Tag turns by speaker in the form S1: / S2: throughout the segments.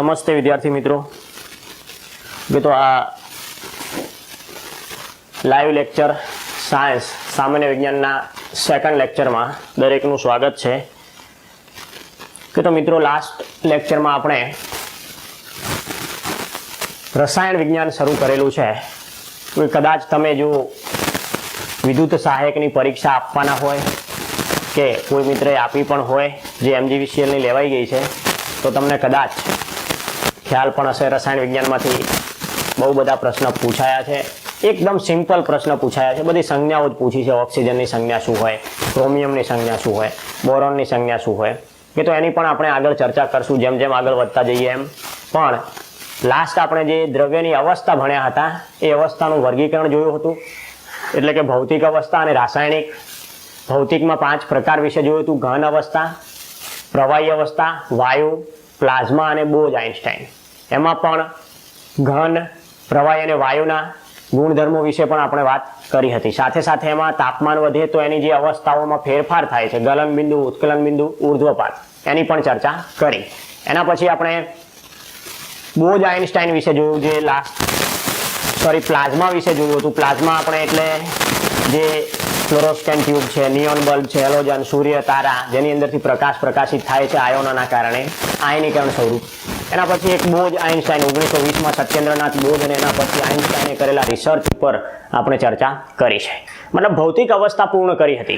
S1: नमस्ते विद्यार्थी मित्रों। तो आ लाइव लेक्चर सायन्स सामान्य विज्ञानना सेकंड लेक्चर में दरेकનું स्वागत है। तो मित्रों लास्ट लेक्चर में आपणे रसायन विज्ञान शुरू करेलू है। कदाच तमे जो विद्युत सहायकनी परीक्षा आपवाना होय के कोई मित्रे आपी पण होय जे MGVCL ની લેવાઈ ગઈ છે तो तमने कदाच ख्याल पण हशे रसायन विज्ञान में बहु बधा प्रश्न पूछाया है। एकदम सिंपल प्रश्न पूछाया है। बधी संज्ञाओ ज पूछी है। ऑक्सीजन की संज्ञा शुं होय, क्रोमियम की संज्ञा शुं होय, बोरोन की संज्ञा शुं होय, के तो एनी पण आपणे आगळ चर्चा करशुं जेम जेम आगळ वधता जईए एम। पण लास्ट आपणे जे द्रव्यनी अवस्था भण्या हता ए अवस्थानुं वर्गीकरण जोयुं हतुं, एटले के भौतिक अवस्था अने रासायणिक। भौतिक में 5 प्रकार विषे जोयुं हतुं, घन अवस्था, प्रवाही अवस्था, वायु, प्लाज्मा और बोज आइन्स्टाइन। एमां पण घन, प्रवाही और वायुना गुणधर्मों विषे पण आपणे वात करी हती। साथे साथे एमां तापमान वधे तो एनी जे अवस्थाओमां फेरफार थाय छे, गलन बिंदु, उत्कलन बिंदु, ऊर्ध्वपात, एनी पण चर्चा करी। एना पछी आपणे बोज आइन्स्टाइन विषे जोयुं, जे प्लाज्मा विषे जोयुं हतुं। प्लाज्मा आपणे एटले जे फ्लोरोस्केन ट्यूब है, नियोन बल्ब है, हेलोजन, सूर्य, तारा जेनी अंदरथी प्रकाश प्रकाशित थाय छे आयोनोना कारणे, आयनीकरण स्वरूप। एना पछी एक बोज आइन्स्टाइन 1920 में सत्येंद्रनाथ बोज अने एना पछी आइन्स्टाइने करेला रिसर्च पर आपणे चर्चा करी छे। मतलब भौतिक अवस्था पूर्ण करी हती।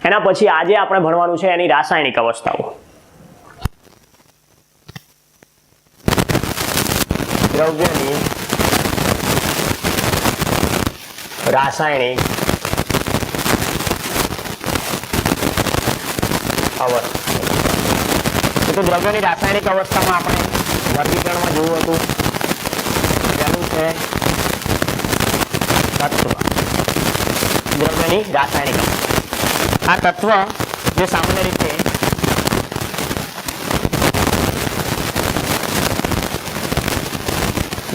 S1: एना पछी आजे आपणे भणवानुं छे एनी रासायणिक अवस्थाओ। द्रव्यनी रासायणिक अवस्था। तो द्रव्यनी रासायणिक अवस्था में आपणे वर्गीकरण में जोयुं हतुं। पहेલું છે तत्व। द्रव्यनी रासायणिक अवस्था। आ तत्व जे सामान्य रीते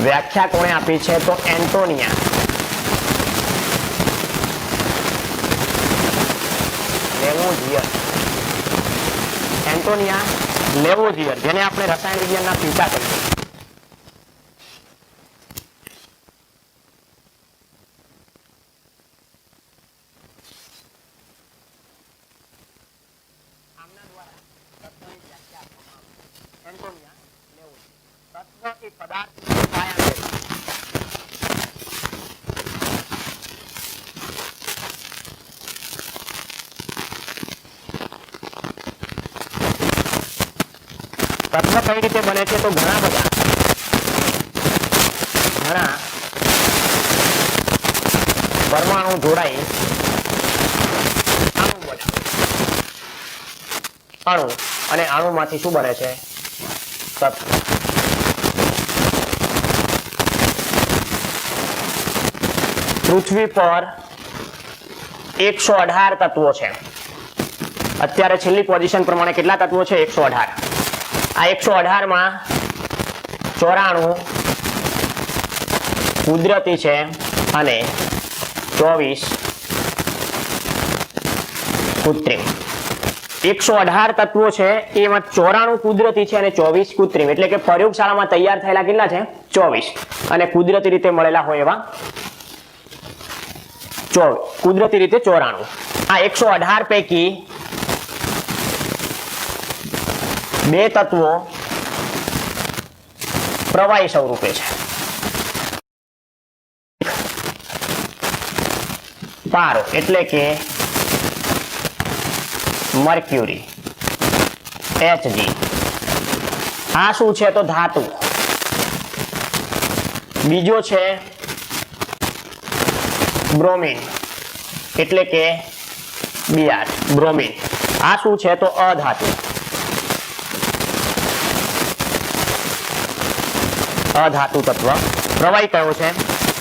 S1: व्याख्या कोणे आपी छे तो एंटोनिया लेवोजियर। एंटोनिया लेवोजियर जेने आपणे रसायन विज्ञानना पिता कहीए। एंटोनिया लेवोजियर तत्व ए पदार्थ तत्व कई रीते बने छे तो घणा परमाणु जोड़ाई अणु बने। अणु अने अणुमांथी शुं बने छे तत्व। पृथ्वी पर 118 तत्वों छे। अत्यारे छेल्ली पोजीशन प्रमाणे केटला तत्वों छे? 118। आ 118 में 94 कुदरती है अने 24 कृत्रिम। 118 तत्वों है एमां 94 कुदरती है अने 24 कृत्रिम। एटले के प्रयोगशाला में तैयार थयेला केटला छे? 24 अने कुदरती रीते मळेला होय एवा 24, कुदरती रीते 94। आ 118 पैकी 2 तत्वों प्रवाही स्वरूपे छे। पारो एटले के मर्क्यूरी Hg। आ शुं छे तो धातु। बीजो छे ब्रोमीन एटले के Br ब्रोमीन। आ शुं छे तो अधातु। अधातु तत्व प्रवाही कयो छे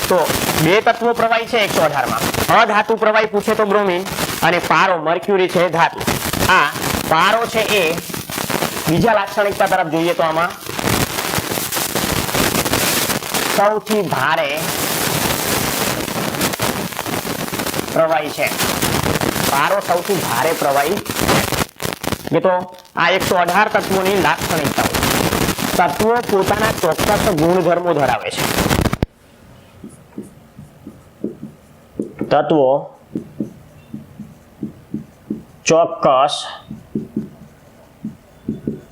S1: तो 2 तत्वों प्रवाही छे 118 में। अधातु प्रवाही पूछे तो ब्रोमीन अने पारो मर्क्यूरी छे धातु। आ पारो छे ए बीजा लाक्षणिकता तरफ जोईए तो आमां सौथी भारे प्रवाही छे। पारो सौथी भारे प्रवाही छे। ये तो आ 118 तत्वों की लाक्षणिकताओ। તત્વો પોતાના ચોક્કસ ગુણધર્મો ધરાવે છે. તત્વો ચોક્કસ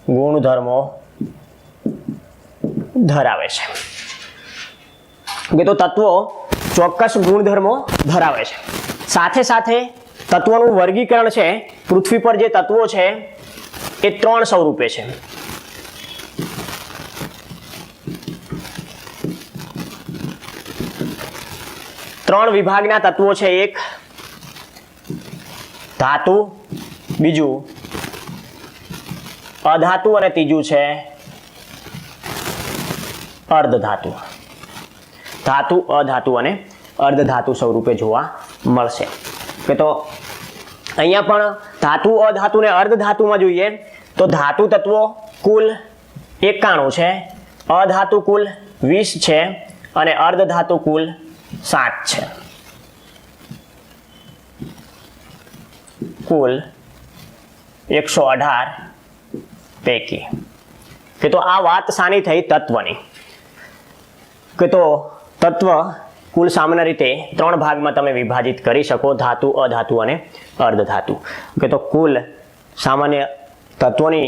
S1: ગુણધર્મો ધરાવે છે. તો તત્વો ચોક્કસ ગુણધર્મો ધરાવે છે. સાથે સાથે તત્વોનું વર્ગીકરણ છે. પૃથ્વી પર જે તત્વો છે એ 3 સ્વરૂપે છે. ત્રણ વિભાગના તત્વો છે. એક ધાતુ, બીજું અધાતુ અને ત્રીજું છે અર્ધધાતુ. ધાતુ, અધાતુ અને અર્ધધાતુ સ્વરૂપે જોવા મળશે. તો અહીંયા પણ ધાતુ, અધાતુ અને અર્ધધાતુમાં જોઈએ તો ધાતુ તત્વો કુલ 91 છે, અધાતુ કુલ 20 છે અને અર્ધધાતુ કુલ 7 છે. કુલ 118 પૈકી. તો આ વાત શાની થઈ? તત્વની. તો તત્વ કુલ સામાન્ય રીતે 3 ભાગમાં તમે વિભાજિત કરી શકો: ધાતુ, અધાતુ અને અર્ધધાતુ. તો કુલ સામાન્ય તત્વોની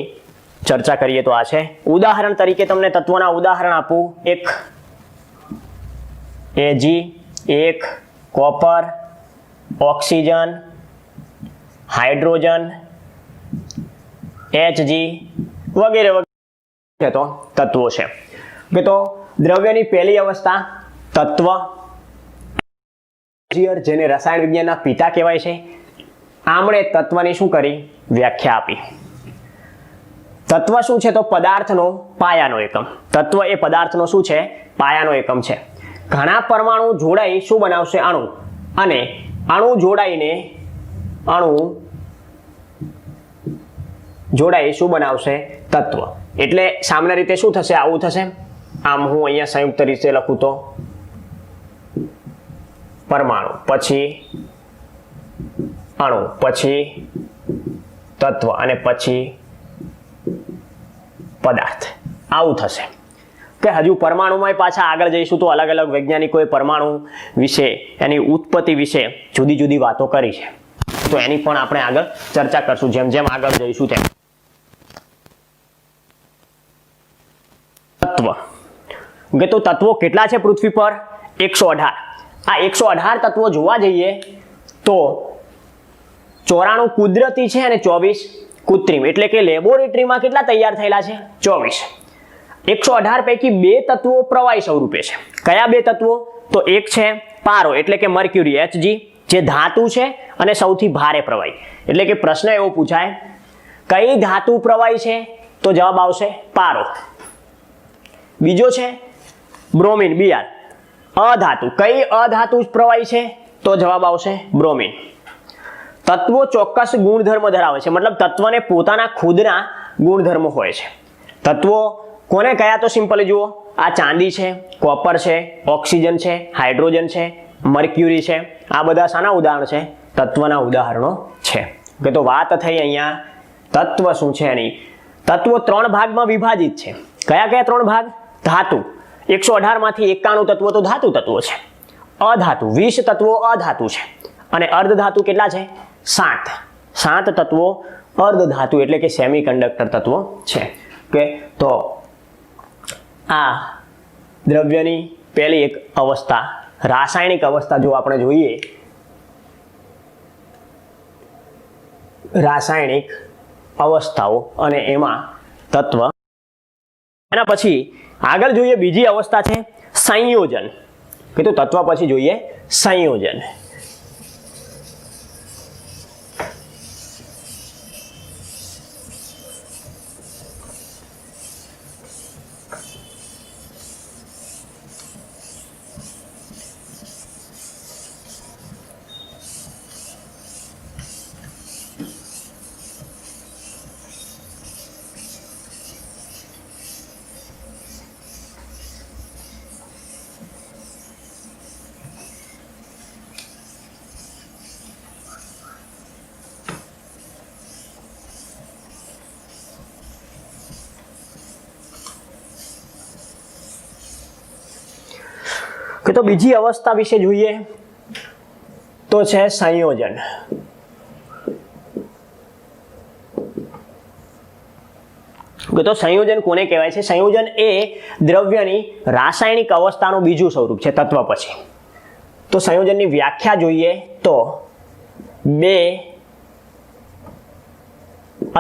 S1: ચર્ચા કરીએ તો આ છે. ઉદાહરણ તરીકે તમને તત્વોના ઉદાહરણ આપું. એક Ag, એક કોપર, ઓક્સિજન, હાઇડ્રોજન, Hg વગેરે વગેરે તો તત્વો છે. તો દ્રવ્યની પહેલી અવસ્થા તત્વ, જેને રસાયણ વિજ્ઞાનના પિતા કહેવાય છે, આમણે તત્વની શું કરી? વ્યાખ્યા આપી. તત્વ શું છે? તો પદાર્થનો પાયાનો એકમ. તત્વ એ પદાર્થનો શું છે? પાયાનો એકમ છે. ઘણા પરમાણુ જોડાઈ શું બનાવશે? અણુ. અને અણુ જોડાઈ શું બનાવશે? તત્વ. એટલે સામાન્ય રીતે શું થશે? આવું થશે. આમ હું અહીંયા સંયુક્ત રીતે લખું તો પરમાણુ, પછી અણુ, પછી તત્વ અને પછી પદાર્થ. આવું થશે. કે હજુ પરમાણુમાં પાછા આગળ જઈશું તો અલગ અલગ વૈજ્ઞાનિકોએ પરમાણુ વિશે, એની ઉત્પત્તિ વિશે જુદી જુદી વાતો કરી છે. તો એની પણ આપણે આગળ ચર્ચા કરશું જેમ જેમ આગળ જઈશું તેમ. તત્વ. તો તત્વો કેટલા છે પૃથ્વી પર? 118. આ 118 તત્વો જોવા જઈએ તો 94 કુદરતી છે અને 24 કૃત્રિમ. એટલે કે લેબોરેટરીમાં કેટલા તૈયાર થયેલા છે? 24. 118 પૈકી 2 તત્વો પ્રવાહી સ્વરૂપે છે. કયા 2 તત્વો? તો એક છે પારો એટલે કે મર્ક્યુરી, Hg, જે ધાતુ છે અને સૌથી ભારે પ્રવાહી. એટલે કે પ્રશ્ન એવો પૂછાય, કઈ ધાતુ પ્રવાહી છે? તો જવાબ આવશે પારો. બીજો છે બ્રોમિન, Br, અધાતુ. કઈ અધાતુ પ્રવાહી છે? તો જવાબ આવશે બ્રોમિન. તત્વો ચોક્કસ ગુણધર્મ ધરાવે છે. મતલબ તત્વને પોતાના ખુદના ગુણધર્મો હોય છે. તત્વો કોને કયા? તો સિમ્પલી જુઓ, આ ચાંદી છે, કોપર છે, ઓક્સિજન છે, હાઇડ્રોજન છે, મર્ક્યુરી છે. આ બધા શાના ઉદાહરણ છે? તત્વના ઉદાહરણો છે. તો વાત થઈ અહીંયા તત્વ શું છે એની. તત્વો 3 ભાગમાં વિભાજિત છે. કયા કયા 3 ભાગ? ધાતુ 118 માંથી 91 તત્વો તો ધાતુ તત્વો છે. અધાતુ 20 તત્વો અધાતુ છે. અને અર્ધધાતુ કેટલા છે? 7 તત્વો અર્ધધાતુ એટલે કે સેમિકન્ડક્ટર તત્વો છે. કે તો આ દ્રવ્યની પહેલી એક અવસ્થા, રાસાયણિક અવસ્થા જો આપણે જોઈએ, રાસાયણિક અવસ્થાઓ અને એમાં તત્વ. એના પછી આગળ જોઈએ બીજી અવસ્થા છે સંયોજન. કે તો તત્વ પછી જોઈએ સંયોજન. તો બીજી અવસ્થા વિશે જોઈએ તો છે સંયોજન. તો સંયોજન કોને કહેવાય છે? સંયોજન એ દ્રવ્યની રાસાયણિક અવસ્થાનું બીજું સ્વરૂપ છે તત્વ પછી. તો સંયોજનની વ્યાખ્યા જોઈએ તો બે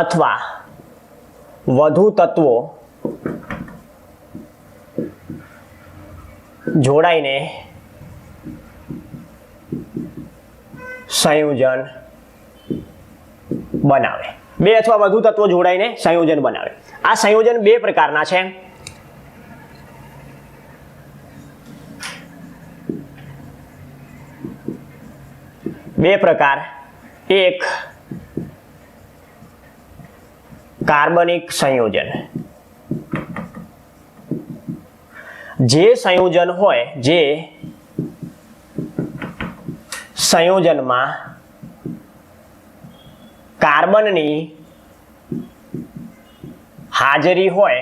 S1: અથવા વધુ તત્વો જોડાઈને સંયોજન બનાવે. બે અથવા વધુ તત્વો જોડાઈને સંયોજન બનાવે. આ સંયોજન બે પ્રકારના છે. બે પ્રકાર. એક કાર્બનિક સંયોજન. જે સંયોજન હોય, જે સંયોજનમાં કાર્બનની હાજરી હોય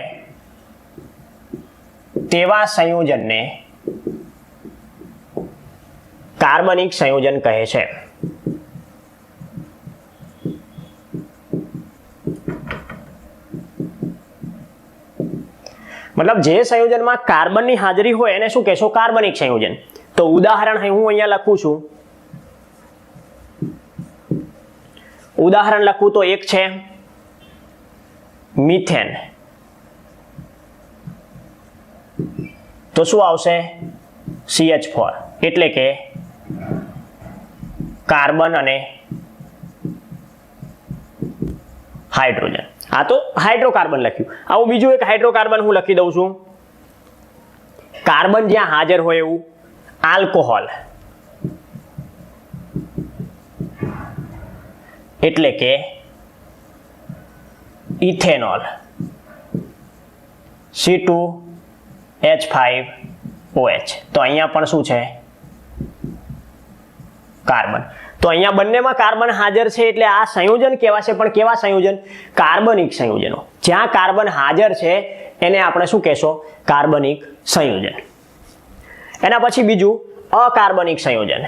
S1: તેવા સંયોજનને કાર્બનિક સંયોજન કહે છે. મતલબ જે સંયોજનમાં કાર્બનની હાજરી હોય એને શું કહેશો? કાર્બનિક સંયોજન. તો ઉદાહરણ હું અહીંયા લખું છું. ઉદાહરણ લખું તો એક છે મિથેન. તો શું આવશે? CH4 એટલે કે કાર્બન અને હાઇડ્રોજન. આ તો હાઇડ્રોકાર્બન લખ્યું. આવું બીજું એક હાઇડ્રોકાર્બન હું લખી દઉં છું. કાર્બન જ્યાં હાજર હોય એવું આલ્કોહોલ એટલે કે ઇથેનોલ C2H5OH. તો અહીંયા પણ શું છે? કાર્બન. તો અહીંયા બંનેમાં કાર્બન હાજર છે એટલે આ સંયોજન કહેવાશે. પણ કેવા સંયોજન? કાર્બનિક સંયોજનો. જ્યાં કાર્બન હાજર છે એને આપણે શું કહેશો? કાર્બનિક સંયોજન. એના પછી બીજું અકાર્બનિક સંયોજન.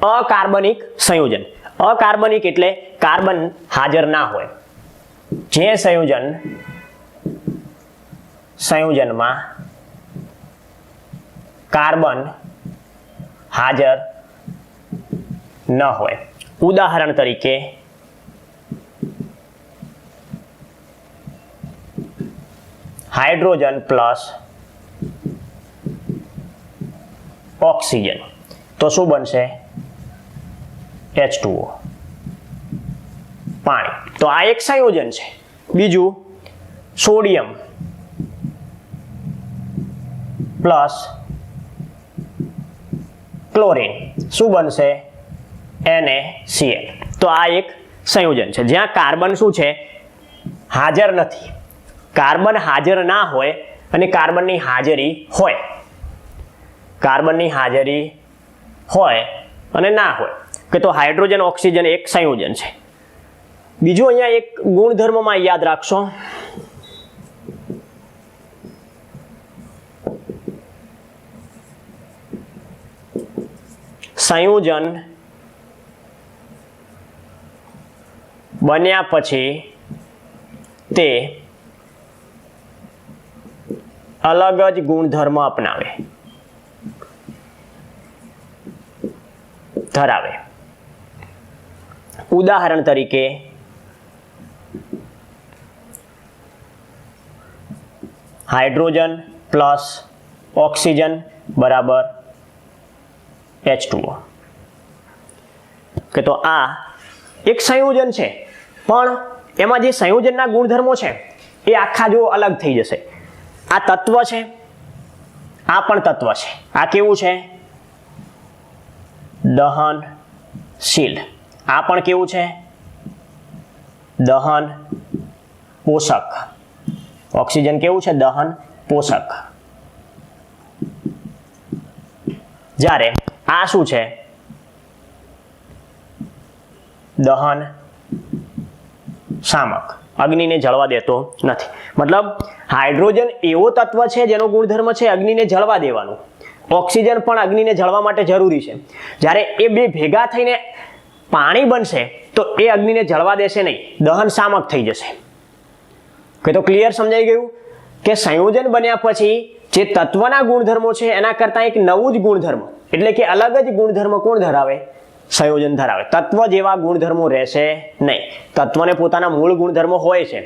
S1: અકાર્બનિક સંયોજન. અકાર્બનિક એટલે કાર્બન હાજર ના હોય. જે સંયોજનમાં કાર્બન હાજર ન હોય. ઉદાહરણ તરીકે હાઇડ્રોજન પ્લસ ઓક્સિજન. તો શું બનશે? H2O, પાણી. તો આ એક સંયોજન છે. બીજું સોડિયમ પ્લસ ક્લોરીન. શું બનશે? NaCl. તો આ એક સંયોજન છે જ્યાં કાર્બન શું છે? હાજર નથી. કાર્બન હાજર ના હોય અને કાર્બનની હાજરી હોય. કાર્બનની હાજરી હોય અને ના હોય. કે તો હાઇડ્રોજન ઓક્સિજન એક સંયોજન છે. બીજું અહીંયા એક ગુણધર્મમાં યાદ રાખશો. સંયોજન બન્યા પછી તે અલગ જ ગુણધર્મ અપનાવે ધરાવે. ઉદાહરણ તરીકે હાઇડ્રોજન પ્લસ ઓક્સિજન બરાબર H2O. કે તો આ એક સંયોજન છે પણ એમાં જે સંયોજનના ગુણધર્મો છે એ આખા જો અલગ થઈ જશે. આ તત્વ છે, આ પણ તત્વ છે. આ કેવું છે? દહનશીલ. આ પણ કેવું છે? દહન પોષક. ઓક્સિજન કેવું છે? દહન પોષક. જ્યારે આ શું છે? દહન શામક, અગ્નિને જળવા દેતો નથી. મતલબ હાઇડ્રોજન એવો તત્વ છે જેનો ગુણધર્મ છે અગ્નિને જળવા દેવાનું. ઓક્સિજન પણ અગ્નિને જળવા માટે જરૂરી છે. જ્યારે એ બે ભેગા થઈને પાણી બનશે તો એ અગ્નિને જળવા દેશે નહીં, દહન શામક થઈ જશે. કે તો ક્લિયર સમજાઈ ગયું કે સંયોજન બન્યા પછી જે તત્વના ગુણધર્મો છે એના કરતાં એક નવું જ ગુણધર્મ, એટલે કે અલગ જ ગુણધર્મ કોણ ધરાવે? સંયોજન ધરાવે. તત્વ જેવા ગુણધર્મો રહેશે નહીં. તત્વને પોતાના મૂળ ગુણધર્મો હોય છે,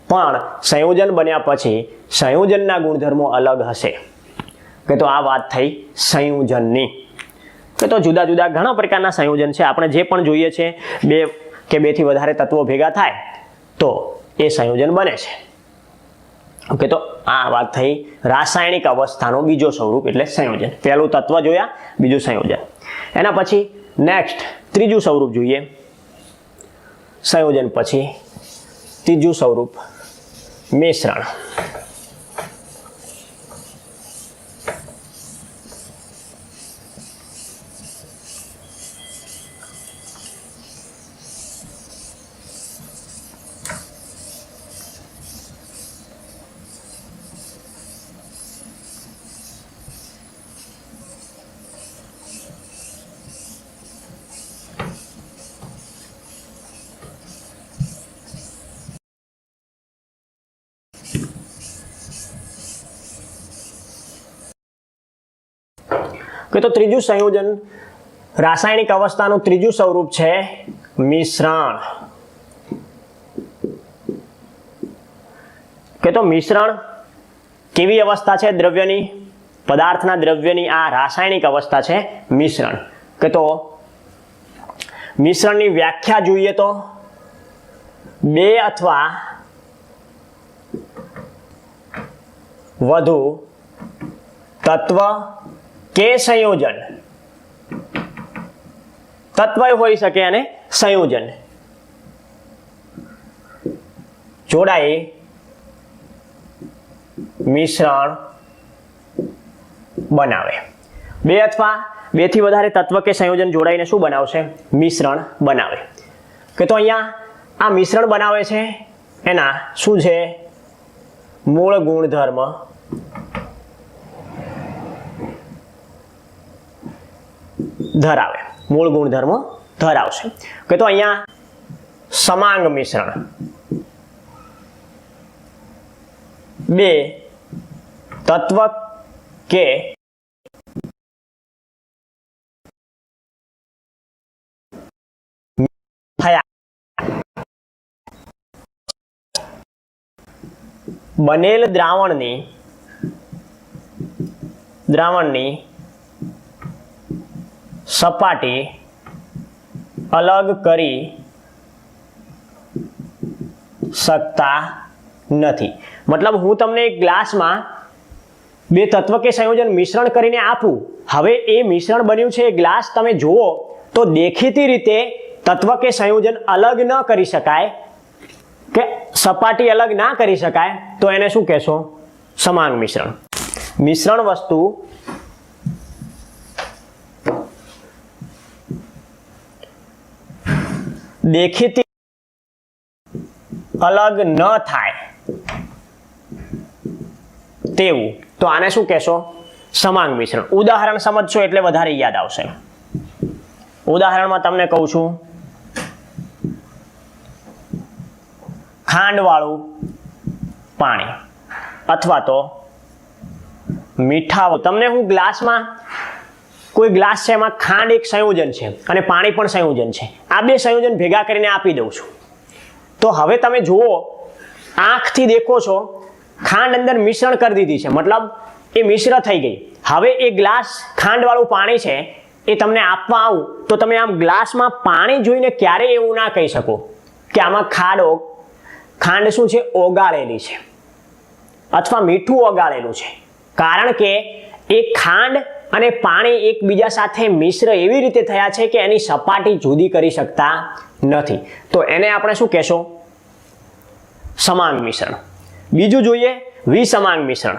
S1: પણ સંયોજન બન્યા પછી સંયોજનના ગુણધર્મો અલગ હશે. કે તો આ વાત થઈ સંયોજનની. કે તો જુદા જુદા ઘણા પ્રકારના સંયોજન છે. આપણે જે પણ જોઈએ છે, બે કે બેથી વધારે તત્વો ભેગા થાય તો એ સંયોજન બને છે. ઓકે, તો આ વાત થઈ રાસાયણિક અવસ્થાનો બીજો સ્વરૂપ એટલે સંયોજન. પહેલું તત્વ જોયા, બીજું સંયોજન. એના પછી નેક્સ્ટ ત્રીજું સ્વરૂપ જોઈએ. સંયોજન પછી ત્રીજું સ્વરૂપ મિશ્રણ. કે તો ત્રીજું સંયોજન રાસાયણિક અવસ્થાનું ત્રીજું સ્વરૂપ છે મિશ્રણ. કે તો મિશ્રણ કેવી અવસ્થા છે દ્રવ્યની? પદાર્થના દ્રવ્યની આ રાસાયણિક અવસ્થા છે મિશ્રણ. કે તો મિશ્રણની વ્યાખ્યા જોઈએ તો બે અથવા વધુ તત્વ કે સંયોજન, તત્વ હોઈ શકે અને સંયોજન જોડાઈ મિશ્રણ બનાવે. બે અથવા બેથી વધારે તત્વ કે સંયોજન જોડાઈને શું બનાવશે? મિશ્રણ બનાવે. કે તો અહીંયા આ મિશ્રણ બનાવે છે એના શું છે? મૂળ ગુણધર્મ ધરાવે. મૂળ ગુણધર્મ ધરાવશે. કે તો અહીંયા સમાંગ મિશ્રણ, બે તત્વ કે બનેલ દ્રાવણની સપાટી અલગ કરી શકતા નથી. મતલબ હું તમને એક ગ્લાસમાં બે તત્વ કે સંયોજન મિશ્રણ કરીને આપું, હવે એ મિશ્રણ બન્યું છે, એ ગ્લાસ તમે જુઓ તો દેખીતી રીતે તત્વ કે સંયોજન અલગ ન કરી શકાય કે સપાટી અલગ ના કરી શકાય, તો એને શું કહેશો? સમાંગ મિશ્રણ. મિશ્રણ વસ્તુ દેખીતી અલગ ન થાય તેવું, તો આને શું કહેશો? સમાંગ મિશ્રણ. ઉદાહરણ સમજશો એટલે વધારે યાદ આવશે. ઉદાહરણમાં તમને કહું છું, ખાંડવાળું પાણી અથવા તો મીઠા. તમને હું ગ્લાસમાં, કોઈ ગ્લાસ છે એમાં ખાંડ એક સંયોજન છે અને પાણી પણ સંયોજન છે, આ બે સંયોજન ભેગા કરીને આપી દઉં છું. તો હવે તમે જુઓ, આંખથી દેખો છો ખાંડ અંદર મિશ્રણ કરી દીધી છે, મતલબ એ મિશ્ર થઈ ગઈ. હવે એ ગ્લાસ ખાંડવાળું પાણી છે એ તમને આપવા આવું તો તમે આમ ગ્લાસમાં પાણી જોઈને ક્યારેય એવું ના કહી શકો કે આમાં ખાંડ શું છે? ઓગાળેલી છે અથવા મીઠું ઓગાળેલું છે. કારણ કે એ ખાંડ અને પાણી એકબીજા સાથે મિશ્ર એવી રીતે થયા છે કે એની સપાટી જુદી કરી શકતા નથી. તો એને આપણે શું કહેશો? સમાંગ મિશ્રણ. બીજું જોઈએ વિસમાંગ મિશ્રણ.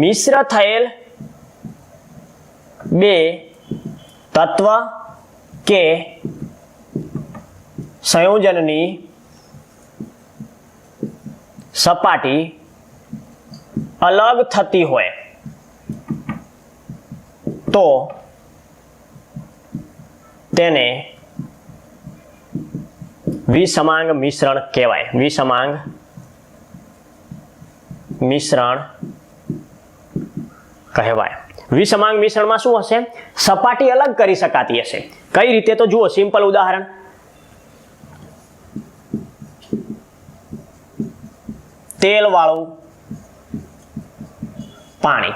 S1: મિશ્ર થયેલ બે તત્વ કે સંયોજનની સપાટી અલગ થતી હોય તો તેને વિસમાંગ મિશ્રણ કહેવાય. વિસમાંગ મિશ્રણ કહેવાય. વિસમાંગ મિશ્રણમાં શું હશે? સપાટી અલગ કરી શકાતી હશે. કઈ રીતે? તો જુઓ, સિમ્પલ ઉદાહરણ. તેલ વાળું પાણી.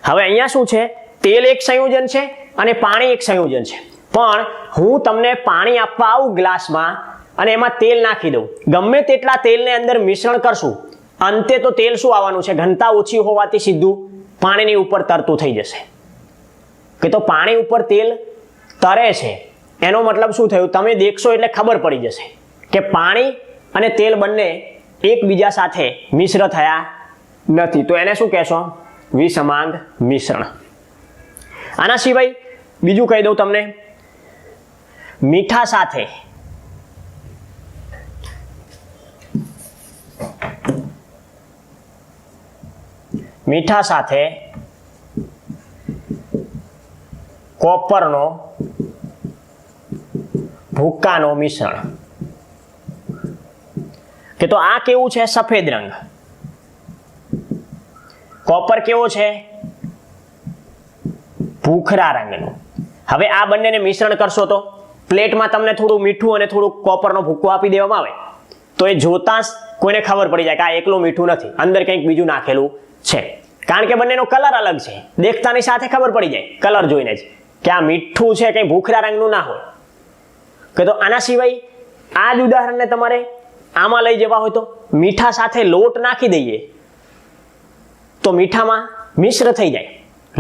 S1: હવે અહીંયા શું છે? તેલ એક સંયોજન છે અને પાણી એક સંયોજન છે. પણ હું તમને પાણી આપવા આવું ગ્લાસમાં અને એમાં તેલ નાખી દઉં, ગમે તેટલા તેલને અંદર મિશ્રણ કરશું, અંતે તો તેલ શું આવવાનું છે? ઘનતા ઓછી હોવાથી સીધું પાણીની ઉપર તરતું થઈ જશે. કે તો પાણી ઉપર તેલ તરે છે એનો મતલબ શું થયું? તમે દેખશો એટલે ખબર પડી જશે કે પાણી અને તેલ બંને એકબીજા સાથે મિશ્ર થયા નથી. તો એને શું કહેશો? વિસમાંગ મિશ્રણ. આના સિવાય બીજું કહી દઉં તમને. મીઠા સાથે કોપરનો ભૂક્કાનો મિશ્રણ. કે તો આ કેવું છે? સફેદ રંગ. કોપર કેવો છે? ભૂખરા રંગનું. હવે આ બંનેને મિશ્રણ કરશો તો પ્લેટમાં તમને થોડું મીઠું અને થોડું કોપરનો ભૂક્કો આપી દેવામાં આવે તો એ જોતા કોઈને ખબર પડી જાય કે આ એકલું મીઠું નથી, અંદર કંઈક બીજું નાખેલું છે. કારણ કે બંનેનો કલર અલગ છે. દેખતાની સાથે ખબર પડી જાય કલર જોઈને જ કે આ મીઠું છે, કંઈ ભૂખરા રંગનું ના હોય. કે તો આના સિવાય આ જ ઉદાહરણને તમારે આમાં લઈ જવા હોય તો મીઠા સાથે લોટ નાખી દઈએ તો મીઠામાં મિશ્ર થઈ જાય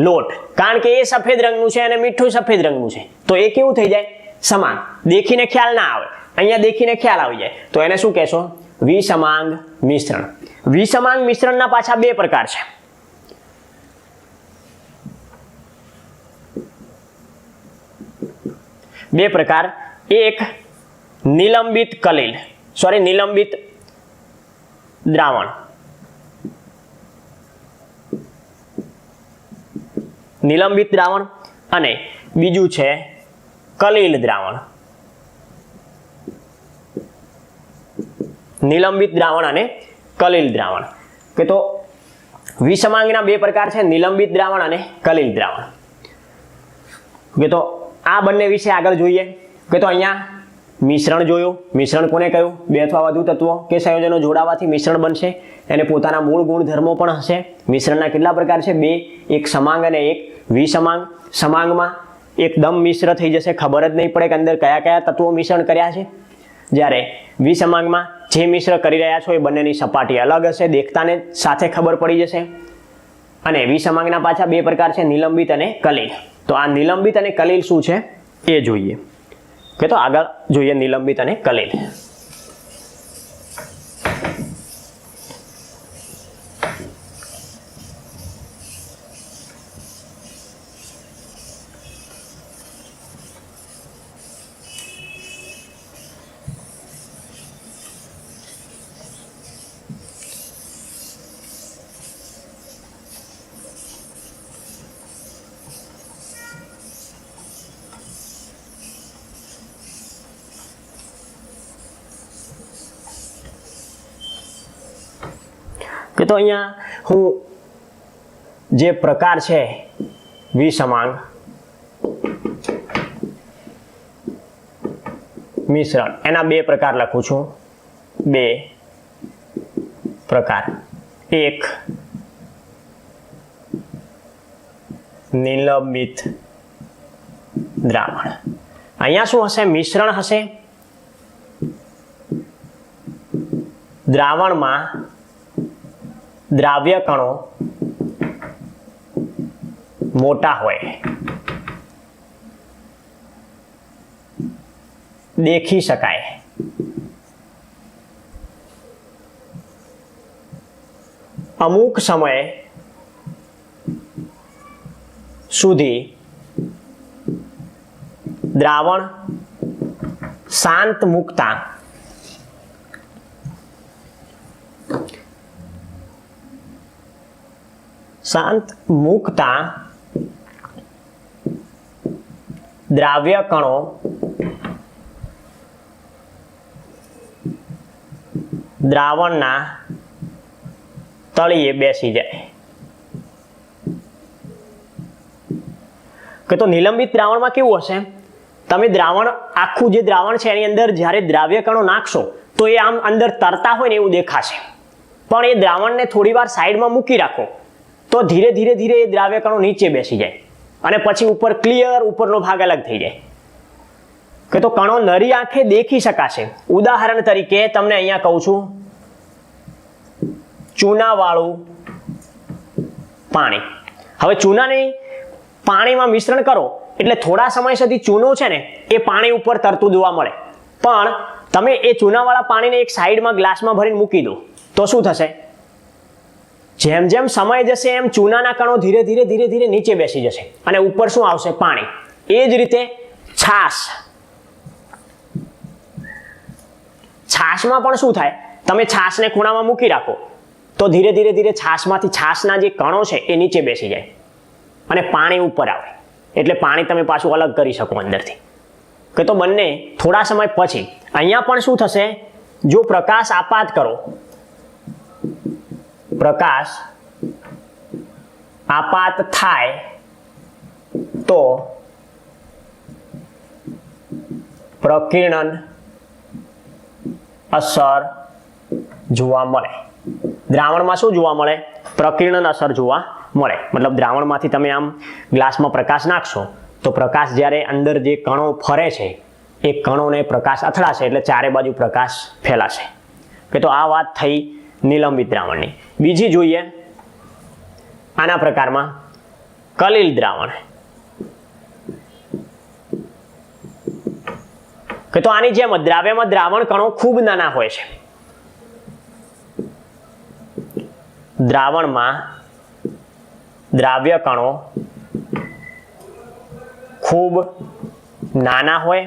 S1: લોટ. કારણ કે એ સફેદ રંગનું છે અને મીઠું સફેદ રંગનું છે તો એ કેવું થઈ જાય? સમાન. દેખીને ખ્યાલ ના આવે, અહીંયા દેખીને ખ્યાલ આવી જાય. તો એને શું કહેશો? વિસમાંગ મિશ્રણ. વિસમાંગ મિશ્રણના પાછા બે પ્રકાર છે. બે પ્રકાર. એક નિલંબિત દ્રાવણ. નિલંબિત દ્રાવણ અને બીજું છે કલીલ દ્રાવણ. નિલંબિત દ્રાવણ અને કલીલ દ્રાવણ. કે તો વિસમાંગના બે પ્રકાર છે, નિલંબિત દ્રાવણ અને કલીલ દ્રાવણ. કે તો આ બંને વિશે આગળ જોઈએ. કે તો અહીંયા મિશ્રણ જોયું. મિશ્રણ કોને કહ્યું? બે અથવા વધુ તત્વો કે સંયોજનો જોડાવાથી મિશ્રણ બનશે. એને પોતાના મૂળ ગુણધર્મો પણ હશે. મિશ્રણના કેટલા પ્રકાર છે? બે. એક સમાંગ અને એક વિસમાંગ. સમાંગમાં એકદમ મિશ્ર થઈ જશે, ખબર જ નહીં પડે કે અંદર કયા કયા તત્વો મિશ્રણ કર્યા છે. જ્યારે વિસમાંગમાં જે મિશ્ર કરી રહ્યા છો એ બંનેની સપાટી અલગ હશે, દેખતાને સાથે ખબર પડી જશે. અને વિસમાંગના પાછા બે પ્રકાર છે, નિલંબિત અને કલીલ. તો આ નિલંબિત અને કલીલ શું છે એ જોઈએ. કે તો આગળ જોઈએ નિલંબિત અને કલીલ. કે તો અહીંયા હું જે પ્રકાર છે વિસમાંગ મિશ્રણ એના બે પ્રકાર લખું છું. બે પ્રકાર. એક નિલંબિત દ્રાવણ. અહીંયા શું હશે? મિશ્રણ હશે. દ્રાવણમાં દ્રાવ્ય કણો મોટા હોય, દેખી શકાય. અમુક સમયે સુધી દ્રાવણ શાંત મૂકતા દ્રાવ્ય કણો દ્રાવણના તળિયે બેસી જાય. કે તો નિલંબિત દ્રાવણમાં કેવું હશે, તમે દ્રાવણ આખું જે દ્રાવણ છે એની અંદર જ્યારે દ્રાવ્ય કણો નાખશો તો એ આમ અંદર તરતા હોય ને એવું દેખાશે, પણ એ દ્રાવણને થોડી વાર સાઈડમાં મૂકી રાખો તો ધીરે ધીરે ધીરે એ દ્રાવ્ય કણો નીચે બેસી જાય અને પછી ઉપર ક્લિયર ઉપરનો ભાગ અલગ થઈ જાય. કે તો કણો નરી આંખે દેખી શકાશે. ઉદાહરણ તરીકે તમને અહીંયા કહું છું, ચૂનાવાળું પાણી. હવે ચૂનાને પાણીમાં મિશ્રણ કરો એટલે થોડા સમય સુધી ચૂનો છે ને એ પાણી ઉપર તરતું જોવા મળે, પણ તમે એ ચૂનાવાળા પાણીને એક સાઈડમાં ગ્લાસમાં ભરીને મૂકી દો તો શું થશે, જેમ જેમ સમય જશે એમ ચૂનાના કણો ધીરે ધીરે ધીરે ધીરે નીચે બેસી જશે અને ઉપર શું આવશે, પાણી. એ જ રીતે છાશમાં પણ શું થાય, તમે છાશને ખૂણામાં મૂકી રાખો તો ધીરે ધીરે ધીરે છાશમાંથી છાશના જે કણો છે એ નીચે બેસી જાય અને પાણી ઉપર આવે, એટલે પાણી તમે પાછું અલગ કરી શકો અંદરથી. કે તો બંને થોડા સમય પછી અહીંયા પણ શું થશે, જો પ્રકાશ આપાત કરો, પ્રકાશ આપાત થાય તો પ્રકિરણન અસર જોવા મળે. દ્રાવણમાં શું જોવા મળે, પ્રકિરણન અસર જોવા મળે. મતલબ દ્રાવણમાંથી તમે આમ ગ્લાસમાં પ્રકાશ નાખશો તો પ્રકાશ જ્યારે અંદર જે કણો ફરે છે એ કણોને પ્રકાશ અથડાશે એટલે ચારે બાજુ પ્રકાશ ફેલાશે. કે તો આ વાત થઈ નિલંબિત દ્રાવણની. બીજી જોઈએ આના પ્રકારમાં કલીલ દ્રાવણ. કે તો આની જેમ દ્રાવ્યમાં દ્રાવણ કણો ખૂબ નાના હોય છે. દ્રાવણમાં દ્રાવ્ય કણો ખૂબ નાના હોય,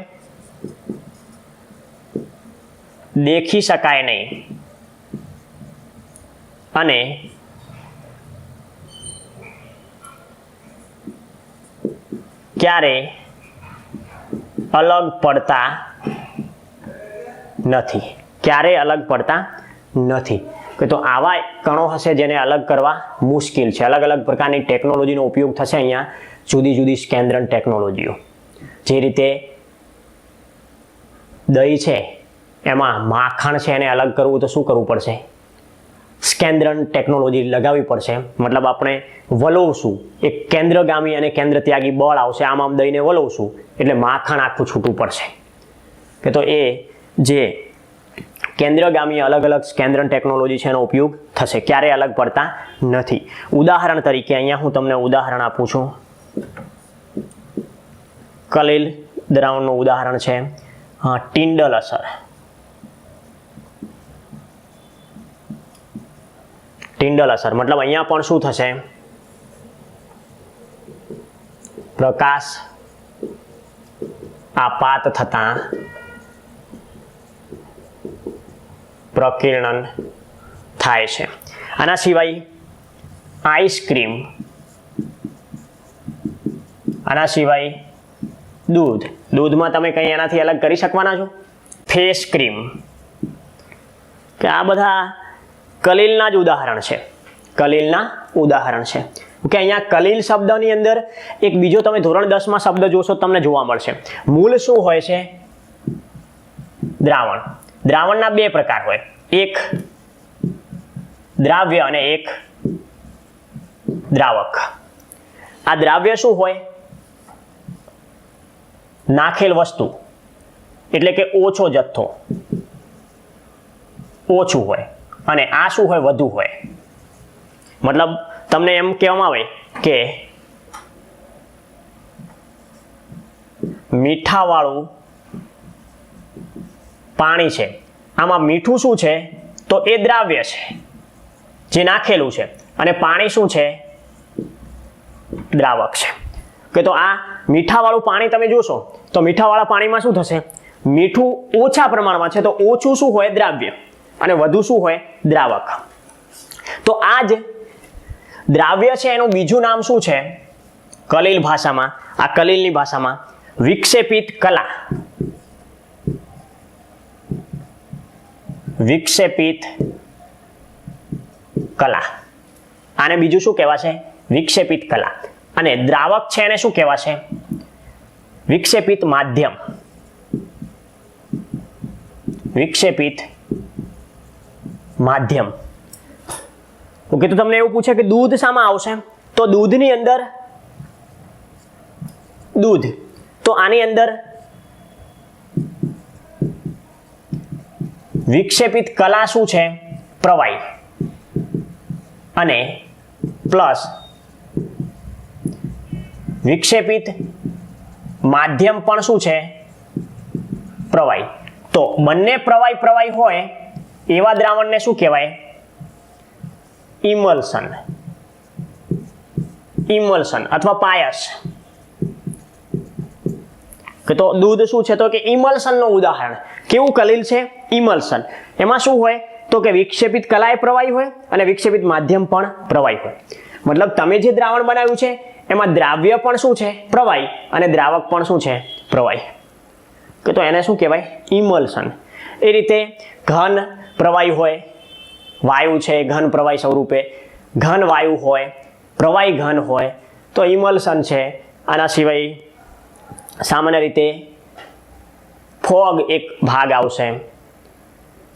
S1: દેખી શકાય નહીં અને ક્યારે અલગ પડતા નથી. કે તો આવા કણો હશે જેને અલગ કરવા મુશ્કેલ છે. અલગ અલગ પ્રકારની ટેકનોલોજીનો ઉપયોગ થશે અહીંયા, જુદી જુદી સ્કેન્દ્રણ ટેકનોલોજીઓ. જે રીતે દહીં છે એમાં માખણ છે એને અલગ કરવું તો શું કરવું પડશે, સ્કેન્દ્રણ ટેકનોલોજી લગાવવી પડશે. મતલબ આપણે વલોવશું, એક કેન્દ્રગામી અને કેન્દ્ર ત્યાગી બળ આવશે, આમ દહીંને વલોવશું એટલે માખણ આખું છૂટું પડશે. કે તો એ જે કેન્દ્રગામી અલગ અલગ સ્કેન્દ્રણ ટેકનોલોજી છે એનો ઉપયોગ થશે, ક્યારે અલગ પડતા નથી. ઉદાહરણ તરીકે અહીંયા હું તમને ઉદાહરણ આપું છું. કલીલ દ્રાવણનું ઉદાહરણ છે ટિન્ડલ અસર. ટિન્ડલ અસર મતલબ અહીંયા પણ શું થશે, પ્રકાશ આપાત થતા પ્રકિરણન થાય છે. આના સિવાય આઈસ્ક્રીમ, આના સિવાય દૂધમાં તમે કંઈ એનાથી અલગ કરી શકવાના છો, ફેસ ક્રીમ. કે આ બધા કલીલના જ ઉદાહરણ છે, કે અહીંયા કલીલ શબ્દની અંદર એક બીજો તમે ધોરણ 10માં શબ્દ જોશો તમને જોવા મળશે. મૂળ શું હોય છે, દ્રાવણ. દ્રાવણના બે પ્રકાર હોય, એક દ્રાવ્ય અને એક દ્રાવક. આ દ્રાવ્ય શું હોય, નાખેલ વસ્તુ એટલે કે ઓછો જથ્થો, ઓછું હોય, અને આ શું હોય, વધુ હોય. મતલબ તમને એમ કહેવામાં આવે કે મીઠાવાળું પાણી છે, આમાં મીઠું શું છે તો એ દ્રાવ્ય છે જે નાખેલું છે, અને પાણી શું છે, દ્રાવક છે. કે તો આ મીઠાવાળું પાણી તમે જોશો તો મીઠાવાળા પાણીમાં શું થશે, મીઠું ઓછા પ્રમાણમાં છે તો ઓછું શું હોય, દ્રાવ્ય, અને વધુ શું હોય, દ્રાવક. તો આ જ દ્રાવ્ય છે એનું બીજું નામ શું છે, કલિલ ભાષામાં, આ કલિલની ભાષામાં વિક્ષેપિત કલા, વિક્ષેપિત કલા, આને બીજું શું કહેવાશે, વિક્ષેપિત કલા. અને દ્રાવક છે એને શું કહેવાશે, વિક્ષેપિત માધ્યમ, વિક્ષેપિત માધ્યમ. ઓકે, તો તમને એવું પૂછે કે દૂધ શામાં આવશે, તો દૂધની અંદર દૂધ, તો આની અંદર વિક્ષેપિત કલા શું છે, પ્રવાહી, અને પ્લસ વિક્ષેપિત માધ્યમ પણ શું છે, પ્રવાહી. તો બંને પ્રવાહી હોય એવા દ્રાવણને શું કહેવાય, ઇમલ્શન, ઇમલ્શન અથવા પાયસ. કે તો દૂધ શું છે, તો કે ઇમલ્શન નું ઉદાહરણ. કેવું કલિલ છે, ઇમલ્શન. એમાં શું હોય તો કે વિક્ષેપિત કલાએ પ્રવાહી હોય અને વિક્ષેપિત માધ્યમ પણ પ્રવાહી હોય. મતલબ તમે જે દ્રાવણ બનાવ્યું છે એમાં દ્રાવ્ય પણ શું છે, પ્રવાહી, અને દ્રાવક પણ શું છે, પ્રવાહી. કે તો એને શું કહેવાય, ઇમલ્શન. એ રીતે ઘન પ્રવાહી હોય, વાયુ છે ઘન પ્રવાહી સ્વરૂપે, ઘન વાયુ હોય, પ્રવાહી ઘન હોય, તો ઇમલ્શન છે. આના સિવાય સામાન્ય રીતે ફોગ એક ભાગ આવશે,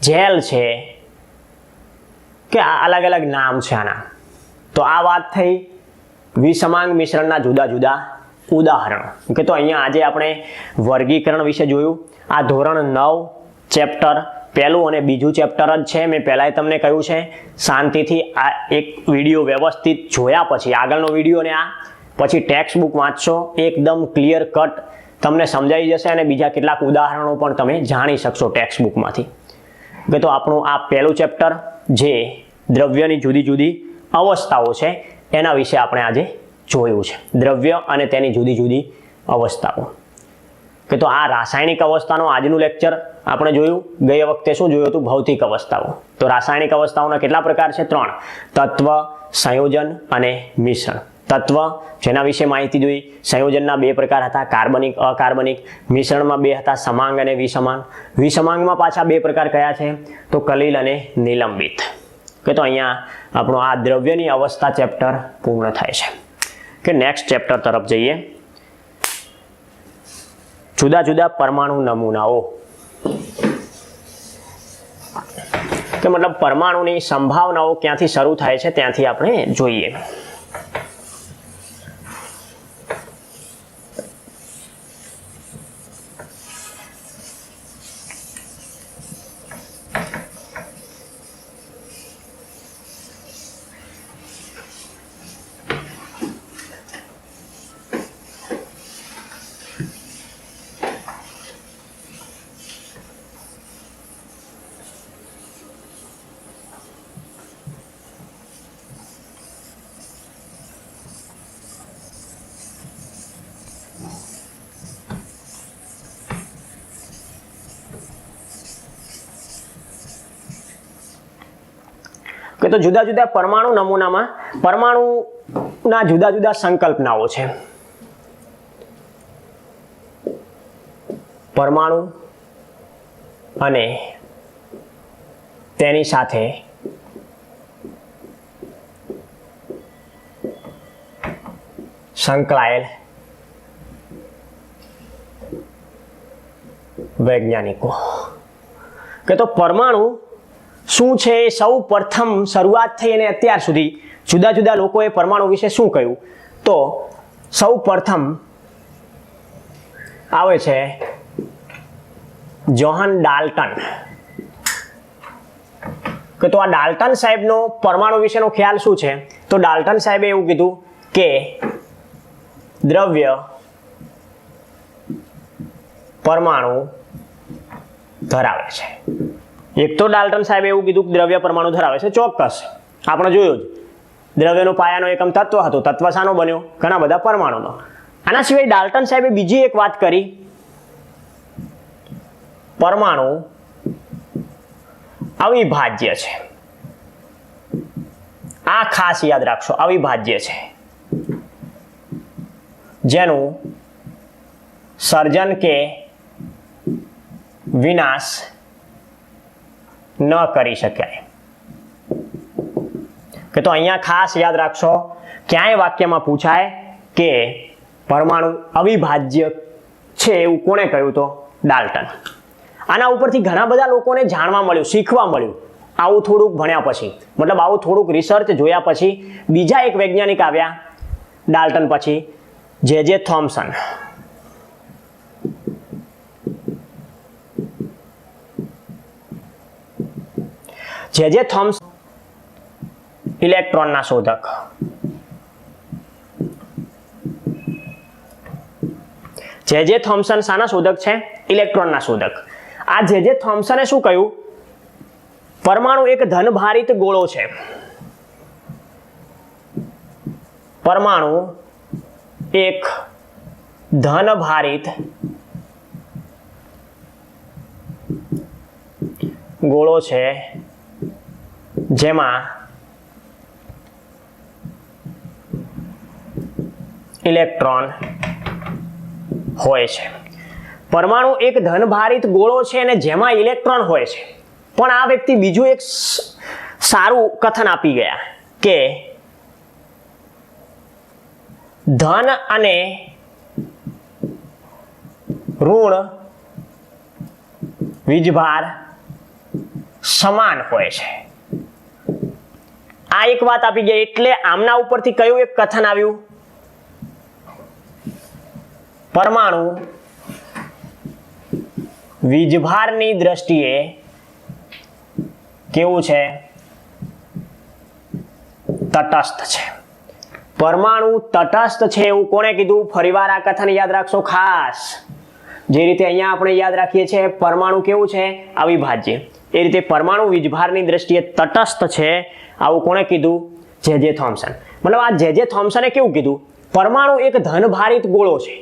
S1: જેલ છે, કે આ અલગ અલગ નામ છે આના. તો આ વાત થઈ વિસમાંગ મિશ્રણના જુદા જુદા ઉદાહરણો. કે તો અહીંયા આજે આપણે વર્ગીકરણ વિશે જોયું. આ ધોરણ 9 ચેપ્ટર પહેલું અને બીજું ચેપ્ટર જ છે. મેં પહેલાંય તમને કહ્યું છે શાંતિથી આ એક વિડીયો વ્યવસ્થિત જોયા પછી આગળનો વિડીયો ને આ પછી ટેક્સ્ટ બુક વાંચશો, એકદમ ક્લિયર કટ તમને સમજાઈ જશે અને બીજા કેટલાક ઉદાહરણો પણ તમે જાણી શકશો ટેક્સ્ટ બુકમાંથી. કે તો આપણું આ પહેલું ચેપ્ટર જે દ્રવ્યની જુદી જુદી અવસ્થાઓ છે એના વિશે આપણે આજે જોયું છે, દ્રવ્ય અને તેની જુદી જુદી અવસ્થાઓ. કે તો આ રાસાયણિક અવસ્થાનો આજનું લેક્ચર આપણે જોયું. ગઈ વખતે શું જોયું હતું, ભૌતિક અવસ્થાઓ. તો રાસાયણિક અવસ્થાઓના કેટલા પ્રકાર છે, 3: તત્વ, સંયોજન અને મિશ્રણ. તત્વ જેના વિશે માહિતી જોઈ, સંયોજનના 2 પ્રકાર હતા, કાર્બનિક, અકાર્બનિક. મિશ્રણમાં 2 હતા, સમાંગ અને વિસમાંગ. વિસમાંગમાં પાછા 2 પ્રકાર કયા છે, તો કલિલ અને નિલંબિત. કે તો અહીંયા આપણો આ દ્રવ્યની અવસ્થા ચેપ્ટર પૂર્ણ થાય છે. કે નેક્સ્ટ ચેપ્ટર તરફ જઈએ. જુદા જુદા પરમાણુ નમૂનાઓ. કે મતલબ પરમાણુની સંભાવનાઓ ક્યાંથી શરૂ થાય છે ત્યાંથી આપણે જોઈએ. કે તો જુદા જુદા પરમાણુ નમૂનામાં પરમાણુના જુદા જુદા સંકલ્પનાઓ છે. પરમાણુ અને તેની સાથે સંકળાયેલ વૈજ્ઞાનિકો. કે તો પરમાણુ શું છે, સૌ પ્રથમ શરૂઆત થઈ અને અત્યાર સુધી જુદા જુદા લોકોએ પરમાણુ વિશે શું કહ્યું, તો સૌ પ્રથમ આવે છે જોહન ડાલ્ટન. કે તો આ ડાલ્ટન સાહેબનો પરમાણુ વિશેનો ખ્યાલ શું છે, તો ડાલ્ટન સાહેબે એવું કીધું કે દ્રવ્ય પરમાણુ ધરાવે છે. એક તો ડાલ્ટન સાહેબે એવું કીધું કે દ્રવ્ય પરમાણુ ધરાવે છે, ચોક્કસ આપણે જોયું જ. દ્રવ્યનો પાયાનો એકમ તત્વ હતો, તત્વ શાનો બન્યો, ઘણા બધા પરમાણુનો. આના સિવાય ડાલ્ટન સાહેબે બીજી એક વાત કરી, પરમાણુ અવિભાજ્ય છે. આ ખાસ યાદ રાખશો, અવિભાજ્ય છે, જેનું સર્જન કે વિનાશ ન કરી શકાય. કે તો અહીંયા ખાસ યાદ રાખશો, ક્યાંય વાક્યમાં પૂછાય કે પરમાણુ અવિભાજ્ય છે એવું કોણે કહ્યું? તો ડાલ્ટન. આના ઉપરથી ઘણા બધા લોકોને જાણવા મળ્યું, શીખવા મળ્યું, આવું થોડુંક ભણ્યા પછી, મતલબ આવું થોડુંક રિસર્ચ જોયા પછી બીજા એક વૈજ્ઞાનિક આવ્યા ડાલ્ટન પછી, જે થોમ્સન. જે થોમ્સન ઇલેક્ટ્રોનના શોધક. જે થોમ્સન શાના શોધક છે? ઇલેક્ટ્રોનના શોધક. આ જે થોમ્સને શું કહ્યું? પરમાણુ એક ધનભારિત ગોળો છે. પરમાણુ એક ધનભારિત ગોળો છે જેમાં ઇલેક્ટ્રોન હોય છે. પરમાણુ એક ધનભારિત ગોળો છે અને જેમાં ઇલેક્ટ્રોન હોય છે. પણ આ વ્યક્તિ બીજું એક સારું કથન આપી ગયા કે ધન અને ઋણ વીજભાર સમાન હોય છે. આ એક વાત આપી ગયા. એટલે આમના ઉપરથી કયું એક કથન આવ્યું? પરમાણુ વીજભારની દ્રષ્ટિએ કેવું છે? તટસ્થ છે. પરમાણુ તટસ્થ છે એવું કોણે કીધું? ફરીવાર આ કથન યાદ રાખશો ખાસ. જે રીતે અહીંયા આપણે યાદ રાખીએ છીએ પરમાણુ કેવું છે? અવિભાજ્ય. એ રીતે પરમાણુ વીજભારની દ્રષ્ટિએ તટસ્થ છે આવું કોણે કીધું? જે થોમ્સન. મતલબ આ જે થોમ્સને કેવું કીધું? પરમાણુ એક ધનભારિત ગોળો છે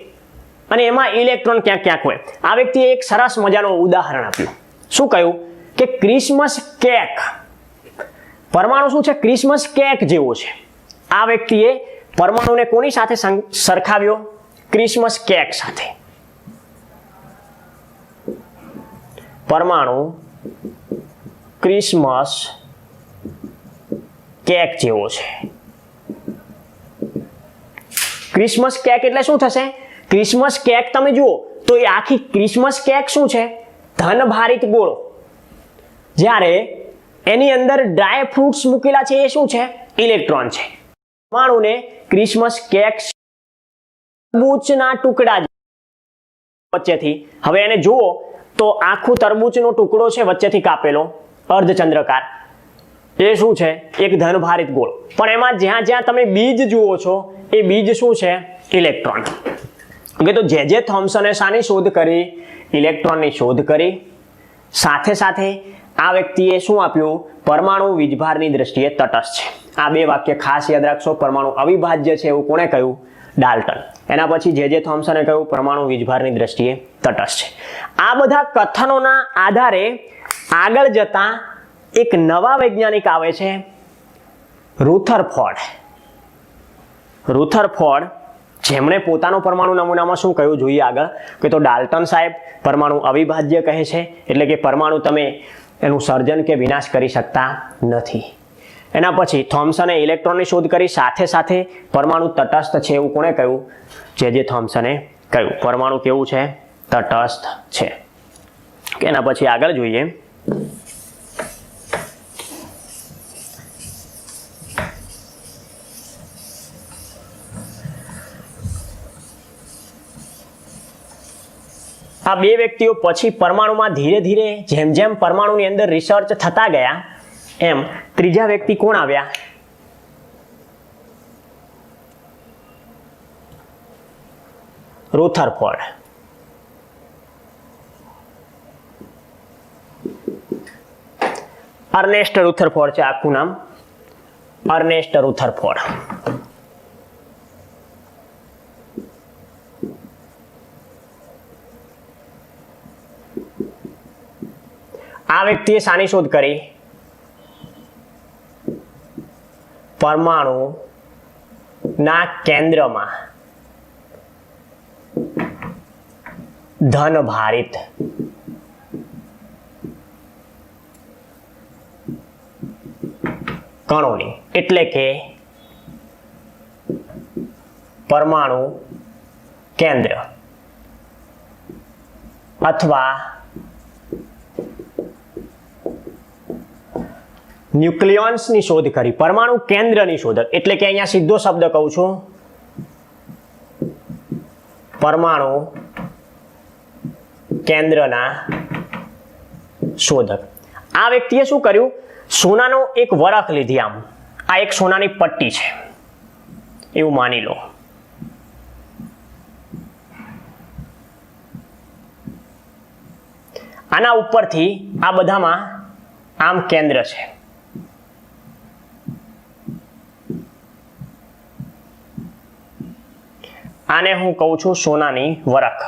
S1: અને એમાં ઇલેક્ટ્રોન ક્યાંક ક્યાંક હોય. આ વ્યક્તિએ એક સરસ મજાનું ઉદાહરણ આપ્યું. શું કહ્યું? કે ક્રિસમસ કેક. પરમાણુ શું છે? ક્રિસમસ કેક જેવો છે. આ વ્યક્તિએ પરમાણુને કોની સાથે સરખાવ્યો? ક્રિસમસ કેક સાથે. પરમાણુ ક્રિસમસ કેક જેવો છે. ક્રિસમસ કેક એટલે શું થશે? ક્રિસમસ કેક તમે જુઓ તો એ આખી ક્રિસમસ કેક શું છે? ધનભારિત ગોળો. જ્યારે એની અંદર ડ્રાય ફ્રૂટ્સ મૂકેલા છે એ શું છે? ઇલેક્ટ્રોન છે. પરમાણુને ક્રિસમસ કેક તરબૂચના ટુકડા વચ્ચેથી, હવે એને જુઓ તો આખું તરબૂચનો ટુકડો છે વચ્ચેથી કાપેલો અર્ધચંદ્રકાર, એ શું છે? એક ધનભારિત ગોળ. પણ એમાં જ્યાં જ્યાં તમે બીજ જુઓ છો એ બીજ શું છે? ઇલેક્ટ્રોન. ઓકે, તો જે થોમ્સને શાની શોધ કરી? ઇલેક્ટ્રોનની શોધ કરી. સાથે સાથે આ વ્યક્તિએ શું આપ્યું? પરમાણુ વીજભારની દ્રષ્ટિએ તટસ્થ છે. આ બે વાક્ય ખાસ યાદ રાખશો. પરમાણુ અવિભાજ્ય છે એવું કોણે કહ્યું? ડાલ્ટન. એના પછી જે થોમ્સને કહ્યું પરમાણુ વીજભારની દ્રષ્ટિએ તટસ્થ છે. આ બધા કથનોના આધારે આગળ જતા એક નવા વૈજ્ઞાનિક આવે છે, રુથરફોર્ડ. રુથરફોર્ડ, જેમણે પોતાનો પરમાણુ નમૂનામાં શું કહ્યું જોઈએ આગળ? કે તો ડાલ્ટન સાહેબ પરમાણુ અવિભાજ્ય કહે છે, એટલે કે પરમાણુ તમે એનું સર્જન કે વિનાશ કરી શકતા નથી. એના પછી થોમ્સને ઇલેક્ટ્રોનની શોધ કરી. સાથે સાથે પરમાણુ તટસ્થ છે એવું કોણે કહ્યું? જે થોમ્સને કહ્યું પરમાણુ કેવું છે? તટસ્થ છે. એના પછી આગળ જોઈએ. આ બે વ્યક્તિઓ પછી પરમાણુમાં ધીરે ધીરે જેમ જેમ પરમાણુની અંદર રિસર્ચ થતા ગયા એમ ત્રીજા વ્યક્તિ કોણ આવ્યા? રુથરફોર્ડ. અર્નેસ્ટ રુથરફોર્ડ છે આખું નામ. Ernst Rutherford. આ વ્યક્તિએ શાની શોધ કરી? પરમાણુ ના કેન્દ્રમાં ધનભારિત કણોની, એટલે કે પરમાણુ કેન્દ્ર અથવા ન્યુક્લિયોન્સની શોધ કરી. પરમાણુ કેન્દ્રની શોધક એટલે કે અહીંયા સીધો શબ્દ કહું છું, પરમાણુ કેન્દ્રના શોધક. આ વ્યક્તિએ શું કર્યું? સોનાનો એક વરખ લીધી. આમ આ એક સોનાની પટ્ટી છે એવું માની લો. આના ઉપરથી આ બધામાં આમ કેન્દ્ર છે. આને હું કહું છું સોનાની વરખ.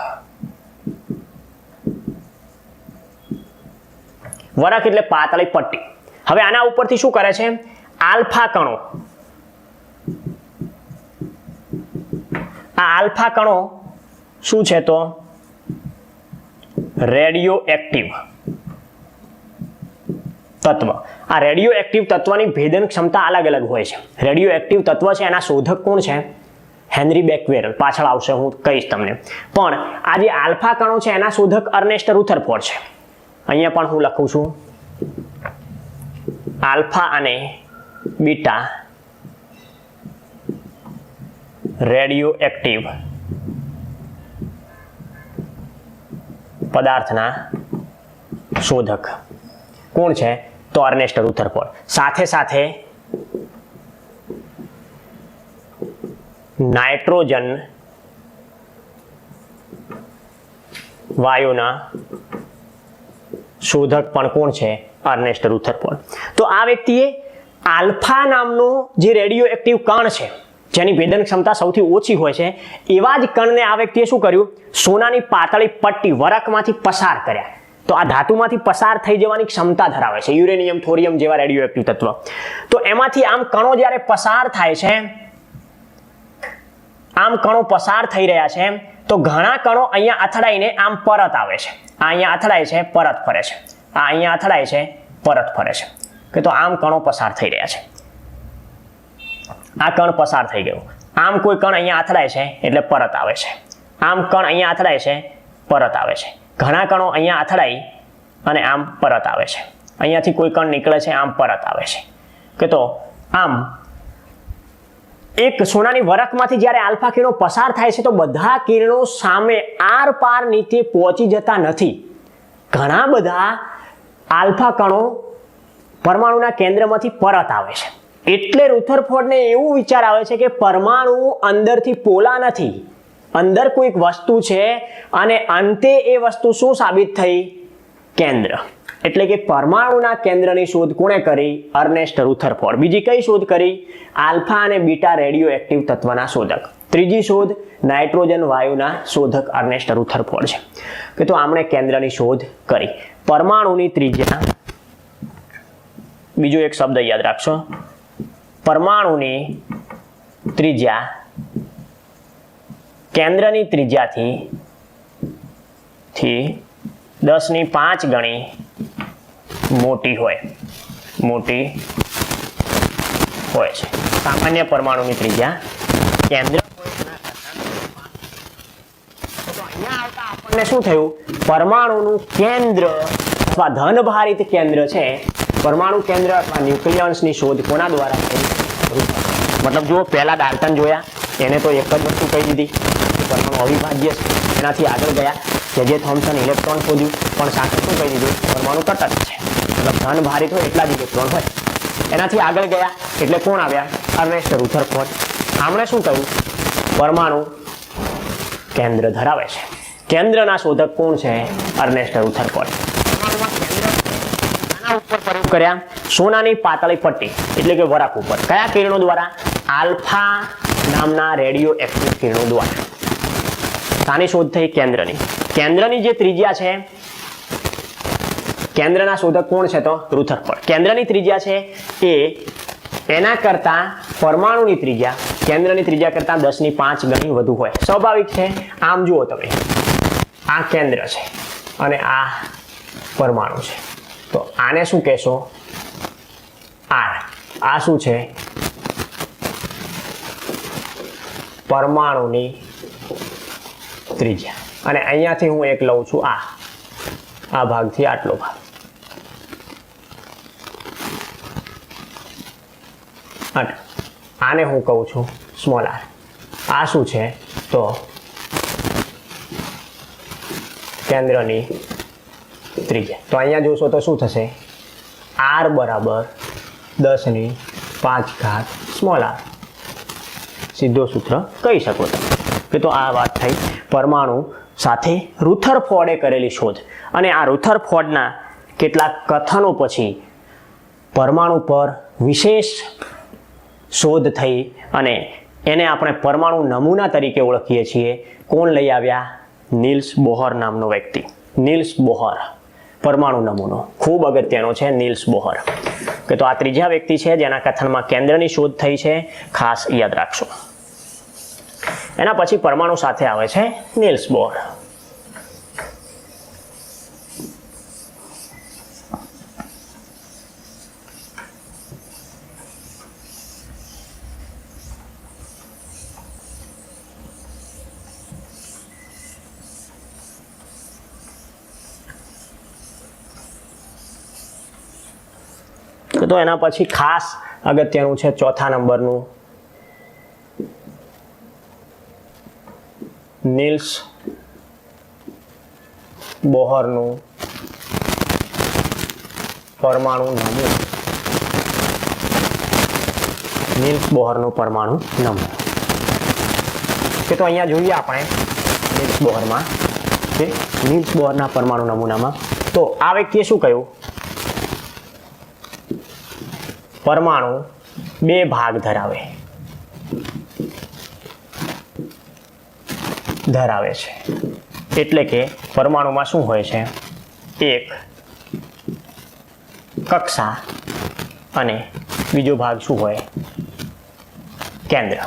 S1: વરખ એટલે પાતળી પટ્ટી. હવે આના ઉપરથી શું કરે છે? આલ્ફા કણો. આ આલ્ફા કણો શું છે? તો રેડિયો એક્ટિવ તત્વ. આ રેડિયો એક્ટિવ તત્વની ભેદન ક્ષમતા અલગ અલગ હોય છે. રેડિયો એક્ટિવ તત્વ છે એના શોધક કોણ છે? હેનરી બેકવેરલ. પાછળ આવશે, હું કહીશ તમને. પણ આ જે આલ્ફા કણો છે એના શોધક અર્નેસ્ટ રુથરફોર્ડ છે. અહીંયા પણ હું લખું છું આલ્ફા અને બીટા રેડિયો એક્ટિવ પદાર્થના શોધક કોણ છે? તો અર્નેસ્ટ રુથરફોર્ડ. સાથે સાથે નાઇટ્રોજન વાયુના શોધક પણ કોણ છે? Ernst Rutherford. તો આ વ્યક્તિએ આલ્ફા નામનો જે રેડિયો એક્ટિવ કણ છે જેની ભેદન ક્ષમતા સૌથી ઓછી હોય છે એવા જ કણને આ વ્યક્તિએ શું કર્યું? સોનાની પાતળી પટ્ટી વરખમાંથી પસાર કર્યા. તો આ ધાતુમાંથી પસાર થઈ જવાની ક્ષમતા ધરાવે છે, યુરેનિયમ, થોરિયમ જેવા રેડિયો એક્ટિવ તત્વ. તો એમાંથી આમ કણો જ્યારે પસાર થાય છે, આમ કણો પસાર થઈ રહ્યા છે, તો ઘણા કણો અહીંયા અથડાઈને આમ પરત આવે છે. આ અહીંયા અથડાય છે, પરત ફરે છે. આ અહીંયા અથડાય છે, પરત ફરે છે. કે તો આમ કણો પસાર થઈ રહ્યા છે. આ કણ પસાર થઈ ગયો. આમ કોઈ કણ અહીંયા અથડાય છે એટલે પરત આવે છે. આમ કણ અહીંયા અથડાય છે, પરત આવે છે. ઘણા કણો અહીંયા અથડાઈ અને આમ પરત આવે છે. અહીંયાથી કોઈ કણ નીકળે છે, આમ પરત આવે છે. કે તો આમ એક સોનાની વરખમાંથી જ્યારે આલ્ફા કિરણો પસાર થાય છે તો બધા કિરણો સામે આર પાર નીચે પહોંચી જતા નથી. ઘણા બધા આલ્ફા કણો પરમાણુના કેન્દ્રમાંથી પરત આવે છે. એટલે રુથરફોર્ડને એવું વિચાર આવે છે કે પરમાણુ અંદરથી પોલા નથી, અંદર કોઈક વસ્તુ છે અને અંતે એ વસ્તુ શું સાબિત થઈ? કેન્દ્ર. એટલે કે પરમાણુના કેન્દ્રની શોધ કોણે કરી? Ernst Rutherford. બીજી કઈ શોધ કરી? આલ્ફા અને બીટા રેડિયો એક્ટિવ તત્વના શોધક. ત્રીજી શોધ નાઇટ્રોજન વાયુના શોધક અર્નેસ્ટ રુથરફોર્ડ છે. કે તો આમણે કેન્દ્રની શોધ કરી. પરમાણુની ત્રિજ્યા, બીજો એક શબ્દ યાદ રાખશો, પરમાણુની ત્રિજ્યા કેન્દ્રની ત્રિજ્યાથી 10⁵ ગણી મોટી હોય છે. સામાન્ય પરમાણુની ત્રિજ્યા કેન્દ્ર હોય તો અહીંયા આવતા આપણને શું થયું? પરમાણુનું કેન્દ્ર અથવા ધનભારિત કેન્દ્ર છે, પરમાણુ કેન્દ્ર અથવા ન્યુક્લિયન્સની શોધ કોના દ્વારા થઈ? મતલબ જો પહેલા ડાલ્ટન જોયા, એને તો એક જ વસ્તુ કહી દીધી કે પરમાણુ અવિભાજ્ય છે. એનાથી આગળ ગયા જે થોમ્સન ઇલેક્ટ્રોન શોધ્યું, પણ સાથે શું કહી દીધું? પરમાણુ તટસ્થ છે, મતલબ ધન ભારિત હોય એટલા જ ઇલેક્ટ્રોન હોય. એનાથી આગળ ગયા એટલે કોણ આવ્યા? Ernst Rutherford. આમણે શું કહ્યું? પરમાણુ કેન્દ્ર ધરાવે છે. કેન્દ્રના શોધક કોણ છે? Ernst Rutherford. આના ઉપર પ્રયોગ કર્યા સોનાની પાતળી પટ્ટી એટલે કે વરાક ઉપર. કયા કિરણો દ્વારા? આલ્ફા નામના રેડિયો એક્ટિવ કિરણો દ્વારા. શાની શોધ થઈ? કેન્દ્રની. કેન્દ્રની જે ત્રિજ્યા છે કેન્દ્રના શોધક કોણ છે? તો રુથરફોર્ડ. કેન્દ્રની ત્રિજ્યા છે એ એના કરતાં પરમાણુની ત્રિજ્યા કેન્દ્રની ત્રિજ્યા કરતાં 10⁵ ગણી વધુ હોય. સ્વાભાવિક છે. આમ જુઓ તમે, આ કેન્દ્ર છે અને આ પરમાણુ છે, તો આને શું કહેશો? R. આ શું છે? પરમાણુની ત્રિજ્યા. અને અહીંયાથી હું એક લઉં છું, આ ભાગથી આટલો ભાગ. અને આને હું કહું છું સ્મોલ r. આ શું છે? તો કેન્દ્રની ત્રિજ્યા. તો અહીંયા જોશો તો શું થશે? r બરાબર 10⁵ સ્મોલ r. સીધો સૂત્ર કહી શકો તમે. કે તો આ વાત થઈ પરમાણુ સાથે રુથરફોર્ડે કરેલી શોધ. અને આ રુથરફોર્ડના કેટલાક કથનો પછી પરમાણુ પર વિશેષ શોધ થઈ અને એને આપણે પરમાણુ નમૂના તરીકે ઓળખીએ છીએ. કોણ લઈ આવ્યા? નીલ્સ બોહર નામનો વ્યક્તિ. Niels Bohr. પરમાણુ નમૂનો ખૂબ અગત્યનો છે, નીલ્સ બોહર. કે તો આ ત્રીજા વ્યક્તિ છે જેના કથનમાં કેન્દ્રની શોધ થઈ છે, ખાસ યાદ રાખશો. એના પછી પરમાણુ સાથે આવે છે નીલ્સ બોહર. તો એના પછી ખાસ અગત્યનું છે ચોથા નંબરનું નીલ્સ બોહરનું પરમાણુ નમૂનો. નીલ્સ બોહરનું પરમાણુ નમૂનો. કે તો અહીંયા જોઈએ આપણે નીલ્સ બોહરમાં કે નીલ્સ બોહરના પરમાણુ નમૂનામાં તો આ વ્યક્તિએ શું કહ્યું? પરમાણુ 2 ભાગ ધરાવે છે. એટલે કે પરમાણુમાં શું હોય છે? એક કક્ષા અને બીજો ભાગ શું હોય? કેન્દ્ર.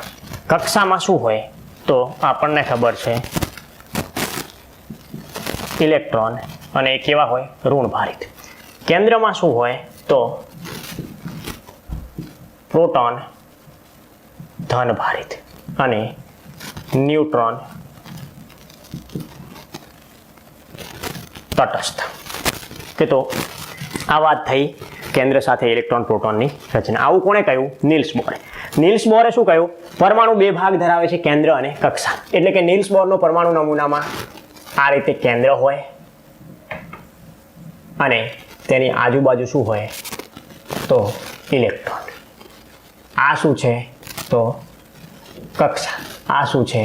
S1: કક્ષામાં શું હોય? તો આપણને ખબર છે ઇલેક્ટ્રોન, અને એ કેવા હોય? ઋણભારિત. કેન્દ્રમાં શું હોય? તો પ્રોટોન ધનભારિત અને ન્યુટ્રોન તટસ્થ. કે તો આ વાત થઈ કેન્દ્ર સાથે ઇલેક્ટ્રોન પ્રોટોનની રચના. આવું કોણે કહ્યું? નીલ્સ બોહરે. નીલ્સ બોહરે શું કહ્યું? પરમાણુ 2 ભાગ ધરાવે છે, કેન્દ્ર અને કક્ષા. એટલે કે નીલ્સ બોહરનો પરમાણુ નમૂનામાં આ રીતે કેન્દ્ર હોય અને તેની આજુબાજુ શું હોય? તો ઇલેક્ટ્રોન. આ શું છે? તો કક્ષા. આ શું છે?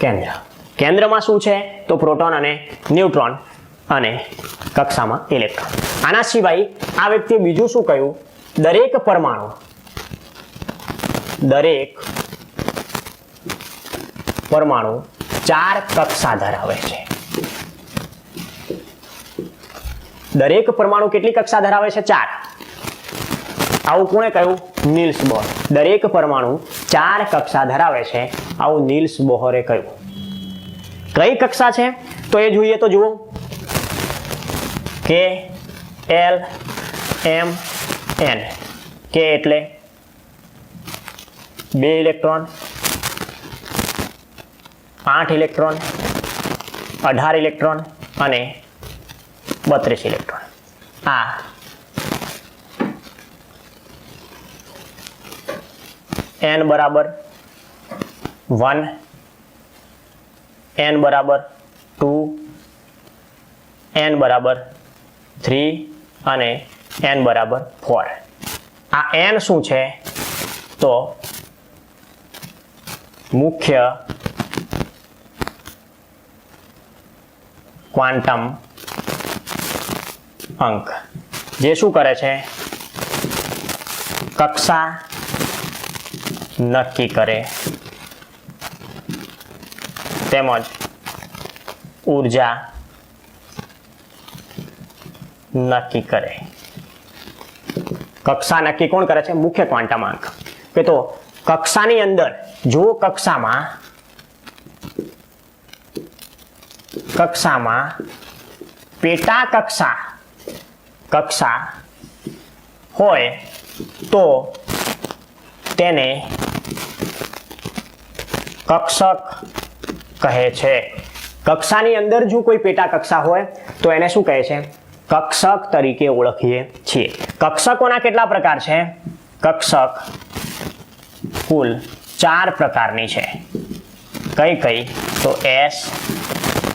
S1: કેન્દ્ર. કેન્દ્રમાં શું છે? તો પ્રોટોન અને ન્યુટ્રોન અને કક્ષામાં ઇલેક્ટ્રોન. આના સિવાય આ વ્યક્તિએ બીજું શું કહ્યું? દરેક પરમાણુ 4 કક્ષા ધરાવે છે. દરેક પરમાણુ કેટલી કક્ષા ધરાવે છે? 4. આવું કોણે કહ્યું? Niels Bohr. દરેક પરમાણુ 4 કક્ષા ધરાવે છે, આવું નીલ્સ બોહરે કહ્યું. કઈ કક્ષા છે? તો એ જોઈએ તો જુઓ. કે એલ એમ એન. કે એટલે 2 ઇલેક્ટ્રોન, 8 ઇલેક્ટ્રોન, 18 ઇલેક્ટ્રોન અને 32 ઇલેક્ટ્રોન. આ n બરાબર 1, n બરાબર 2, n બરાબર 3 અને n બરાબર 4. આ n શું છે? તો મુખ્ય ક્વોન્ટમ અંક, જે શું કરે છે? કક્ષા નક્કી કરે તેમજ ઉર્જા નક્કી કરે. કક્ષા નક્કી કોણ કરે છે? મુખ્ય ક્વોન્ટમાંક. કે તો કક્ષાની અંદર જો કક્ષામાં પેટા કક્ષા હોય તો તેને કક્ષક કહે છે. કક્ષાની અંદર જો કોઈ પેટા કક્ષા હોય તો એને શું કહે છે? કક્ષક તરીકે ઓળખીએ છીએ. કક્ષકોના કેટલા પ્રકાર છે? કક્ષક કુલ 4 પ્રકારની છે. કઈ? તો S,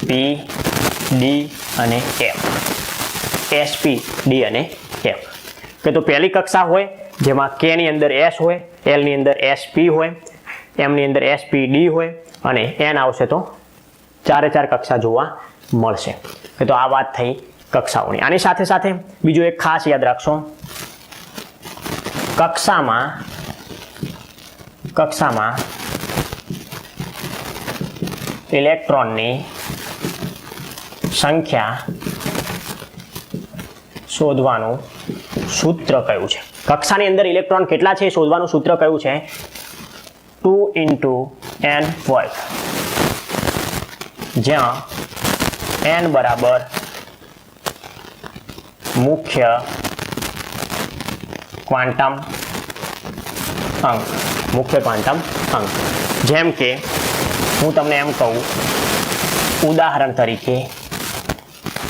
S1: P, D અને F. S, P, D અને F. કે તો પહેલી કક્ષા હોય જેમાં K ની અંદર S હોય, L ની અંદર SP હોય, M ની અંદર SP, D હોય અને N આવશે તો 4 કક્ષા જોવા મળશે. કે તો આ વાત થઈ કક્ષાઓની. આની સાથે સાથે બીજું એક ખાસ યાદ રાખશો, કક્ષામાં ઇલેક્ટ્રોનની સંખ્યા શોધવાનું સૂત્ર કયું છે? કક્ષાની અંદર ઇલેક્ટ્રોન કેટલા છે શોધવાનું સૂત્ર કયું છે? 2 × n વર્ગ, જ્યાં n બરાબર મુખ્ય ક્વોન્ટમ અંક. જેમ કે હું તમને એમ કહું, ઉદાહરણ તરીકે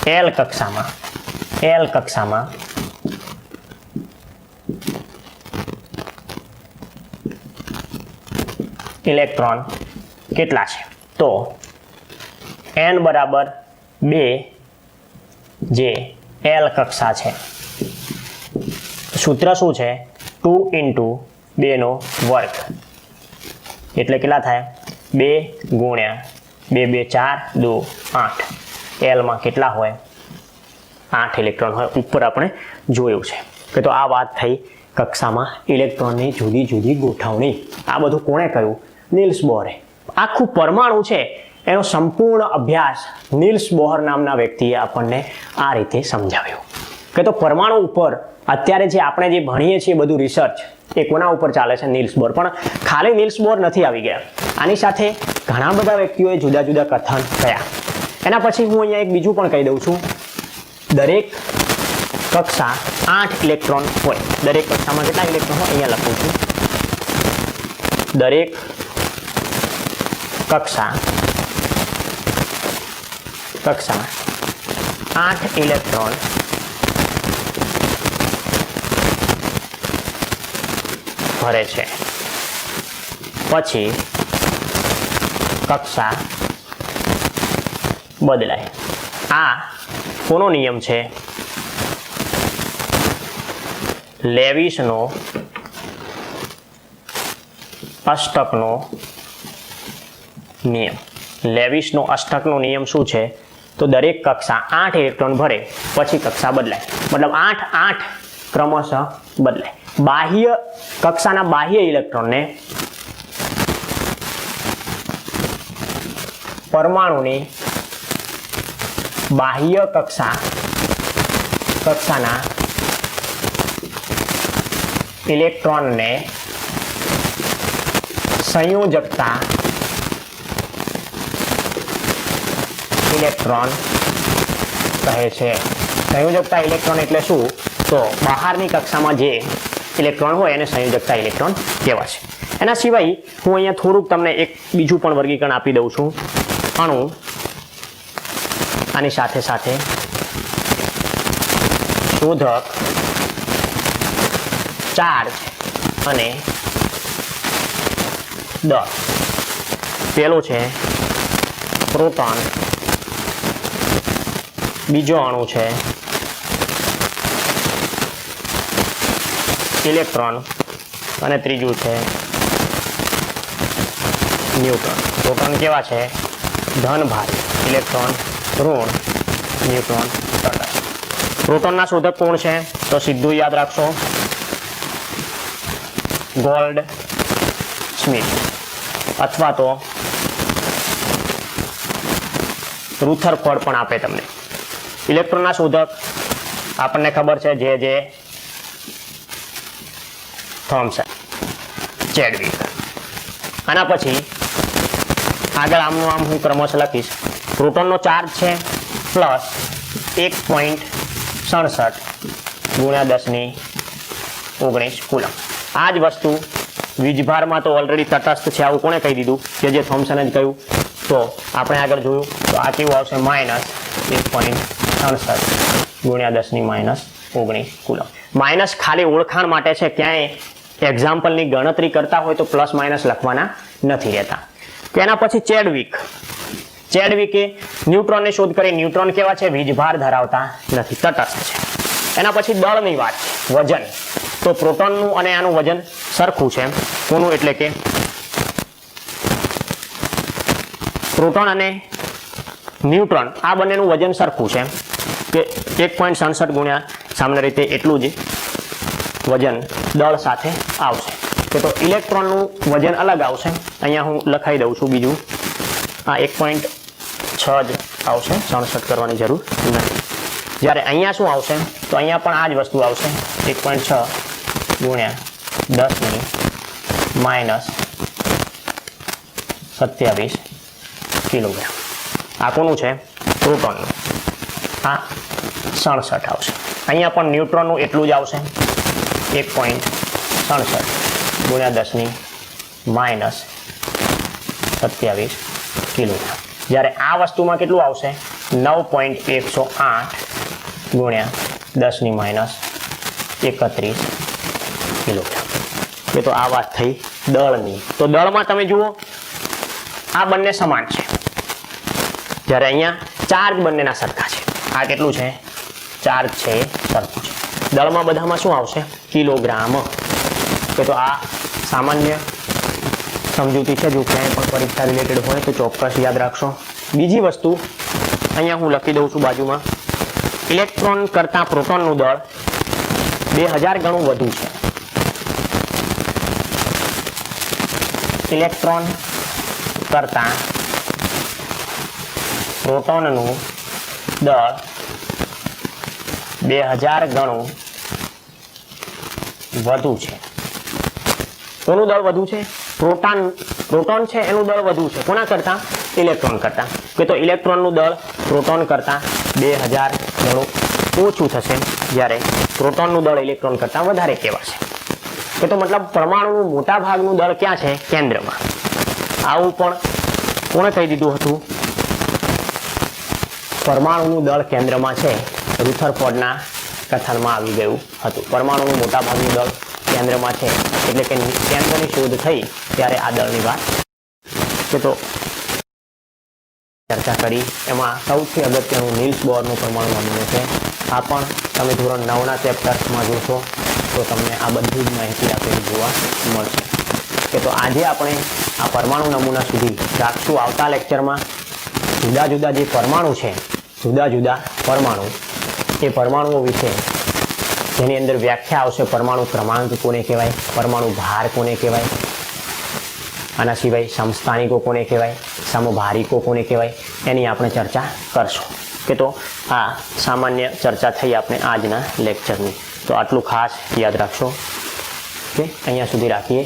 S1: L કક્ષામાં ઇલેક્ટ્રોન કેટલા છે? તો n બરાબર 2 જે L કક્ષા છે. સૂત્ર શું છે? 2 × 2 નો વર્ગ એટલે કેટલા થાય? 2 × 2 2 4 2 8. L માં કેટલા હોય? 8 ઇલેક્ટ્રોન હોય. ઉપર આપણે જોયું છે. કે તો આ વાત થઈ કક્ષામાં ઇલેક્ટ્રોનની જુદી જુદી ગોઠવણી. આ બધું કોણે કહ્યું? નીલ્સ બોહરે. આખું પરમાણુ છે એનો સંપૂર્ણ અભ્યાસ નીલ્સ બોહર નામના વ્યક્તિએ આપણને આ રીતે સમજાવ્યો. કે તો પરમાણુ ઉપર અત્યારે જે આપણે જે ભણીએ છીએ બધું રિસર્ચ એ કોના ઉપર ચાલે છે? Niels Bohr. પણ ખાલી નીલ્સ બોહર નથી આવી ગયા, આની સાથે ઘણા બધા વ્યક્તિઓએ જુદા જુદા કથન કર્યા. એના પછી હું અહીંયા એક બીજું પણ કહી દઉં છું. દરેક કક્ષા 8 ઇલેક્ટ્રોન હોય. દરેક કક્ષામાં કેટલા ઇલેક્ટ્રોન હોય? અહીંયા લખું છું. દરેક કક્ષા 8 ઇલેક્ટ્રોન ભરે છે. પછી કક્ષા બદલાય. આ કોનો નિયમ છે? લેવિસનો અષ્ટકનો નિયમ. લેવિસનો અષ્ટકનો નિયમ શું છે? તો દરેક કક્ષા 8 ઇલેક્ટ્રોન ભરે પછી કક્ષા બદલાય. મતલબ 8 ક્રમશઃ બદલાય. કક્ષાના બાહ્ય ઇલેક્ટ્રોનને પરમાણુની બાહ્ય કક્ષાના ઇલેક્ટ્રોનને સંયોજકતા ઇલેક્ટ્રોન કહે છે. સંયોજકતા ઇલેક્ટ્રોન એટલે શું? તો બહારની કક્ષામાં જે ઇલેક્ટ્રોન હોય એને સંયોજકતા ઇલેક્ટ્રોન કહેવાય છે. એના સિવાય હું અહીંયા થોડુંક તમને એક બીજું પણ વર્ગીકરણ આપી દઉં છું. અણુ, આની સાથે સાથે શોધક, ચાર્જ અને દળ. પેલો છે પ્રોટોન, બીજો અણુ છે ઇલેક્ટ્રોન અને ત્રીજું છે ન્યુટ્રોન. પ્રોટોન કેવા છે? ધનભારી, ઇલેક્ટ્રોન ઋણ, ન્યુટ્રોન તટસ્થ. પ્રોટોનના શોધક કોણ છે? તો સીધું યાદ રાખશો, ગોલ્ડ સ્મિથ અથવા તો રુથરફોર્ડ પણ આપે તમને. ઇલેક્ટ્રોનના શોધક આપણને ખબર છે જે થોમ્સન, ચેડવિક. આના પછી આગળ આમનું આમ હું ક્રમશ લખીશ. પ્રોટોનનો ચાર્જ છે પ્લસ 1.67 ગુણ્યા 10⁻19 કુલમ. આ જ વસ્તુ વીજભારમાં તો ઓલરેડી તટસ્થ છે, આવું કોણે કહી દીધું? જે થોમ્સને જ કહ્યું. તો આપણે આગળ જોયું તો આ કેવું આવશે? -1.67 ગુણ્યા 10⁻19 કુલમ. માઇનસ ખાલી ઓળખાણ માટે છે, ક્યાંય એક્ઝામ્પલની ગણતરી કરતા હોય તો પ્લસ માઇનસ લખવાના નથી રહેતા. એના પછી ચેડવિકે ન્યુટ્રોનની શોધ કરી. ન્યુટ્રોન કેવા છે? વીજભાર ધરાવતા નથી, તટસ્થ છે. એના પછી દળની વાત છે, વજન. તો પ્રોટોનનું અને આનું વજન સરખું છે. કોનું? એટલે કે પ્રોટોન અને ન્યુટ્રોન આ બંનેનું વજન સરખું છે કે 1.67 ગુણ્યા સામાન્ય રીતે એટલું જ વજન દળ સાથે આવશે. કે તો ઇલેક્ટ્રોનનું વજન અલગ આવશે. અહીંયા હું લખાઈ દઉં છું બીજું. આ 1.6 જ આવશે, 67 કરવાની જરૂર નથી. જ્યારે અહીંયા શું આવશે? તો અહીંયા પણ આ જ વસ્તુ આવશે, 1.6 ગુણ્યા 10⁻27 કિલોગ્રામ. આ કોનું છે? પ્રોટોનનું. આ 67 આવશે. અહીંયા પણ ન્યુટ્રોનનું એટલું જ આવશે, 1.67 ગુણ્યા 10⁻27 કિલોગ્રામ. જ્યારે આ વસ્તુમાં કેટલું આવશે? 9.108 ગુણ્યા 10⁻31 કિલોગ્રામ. એ તો આ વાત થઈ દળની. તો દળમાં તમે જુઓ આ બંને સમાન છે, જ્યારે અહીંયા ચાર્જ બંનેના સરખા છે. આ કેટલું છે? ચાર્જ છે સરખું છે. દળમાં બધામાં શું આવશે? કિલોગ્રામ. કે તો આ સામાન્ય સમજૂતી છે, જો ક્યાંય પણ પરીક્ષા રિલેટેડ હોય તો ચોક્કસ યાદ રાખશો. બીજી વસ્તુ અહીંયા હું લખી દઉં છું બાજુમાં. ઇલેક્ટ્રોન કરતાં પ્રોટોનનું દળ 2000 ગણું વધુ છે. ઇલેક્ટ્રોન કરતાં પ્રોટોનનું દળ 2000 ગણું વધુ છે. કોનું દળ વધુ છે? પ્રોટોન છે એનું દળ વધુ છે. કોના કરતાં? ઇલેક્ટ્રોન કરતાં. કે તો ઇલેક્ટ્રોનનું દળ પ્રોટોન કરતાં 2000 ગણું ઓછું થશે, જ્યારે પ્રોટોનનું દળ ઇલેક્ટ્રોન કરતાં વધારે કહેવાશે. કે તો મતલબ પરમાણુનું મોટા ભાગનું દળ ક્યાં છે? કેન્દ્રમાં. આવું પણ કોણે કહી દીધું હતું? પરમાણુનું દળ કેન્દ્રમાં છે, રુથરફોર્ડના કથનમાં આવી ગયું હતું. પરમાણુનું મોટા ભાગનું દળ કેન્દ્રમાં છે, એટલે કે કેન્દ્રની શોધ થઈ ત્યારે આ દળની વાત. કે તો ચર્ચા કરી એમાં સૌથી અગત્યનું નીલ્સ બોરનું પરમાણુ નમૂનો છે. આ પણ તમે ધોરણ 9ના ચેપ્ટર્સમાં જોશો તો તમને આ બધી જ માહિતી આપેલી જોવા મળશે. કે તો આજે આપણે આ પરમાણુ નમૂના સુધી રાખશું. આવતા લેક્ચરમાં જુદા જુદા જે પરમાણુ છે, જુદા જુદા પરમાણુ, એ પરમાણુઓ વિશે જેની અંદર વ્યાખ્યા આવશે. પરમાણુ ક્રમાંક કોને કહેવાય? પરમાણુ ભાર કોને કહેવાય? આના સિવાય સમસ્થાનિકો કોને કહેવાય? સમભારિકો કોને કહેવાય? એની આપણે ચર્ચા કરશું. કે તો આ સામાન્ય ચર્ચા થઈ આપણે આજના લેક્ચરની. તો આટલું ખાસ યાદ રાખશો. કે અહીંયા સુધી રાખીએ.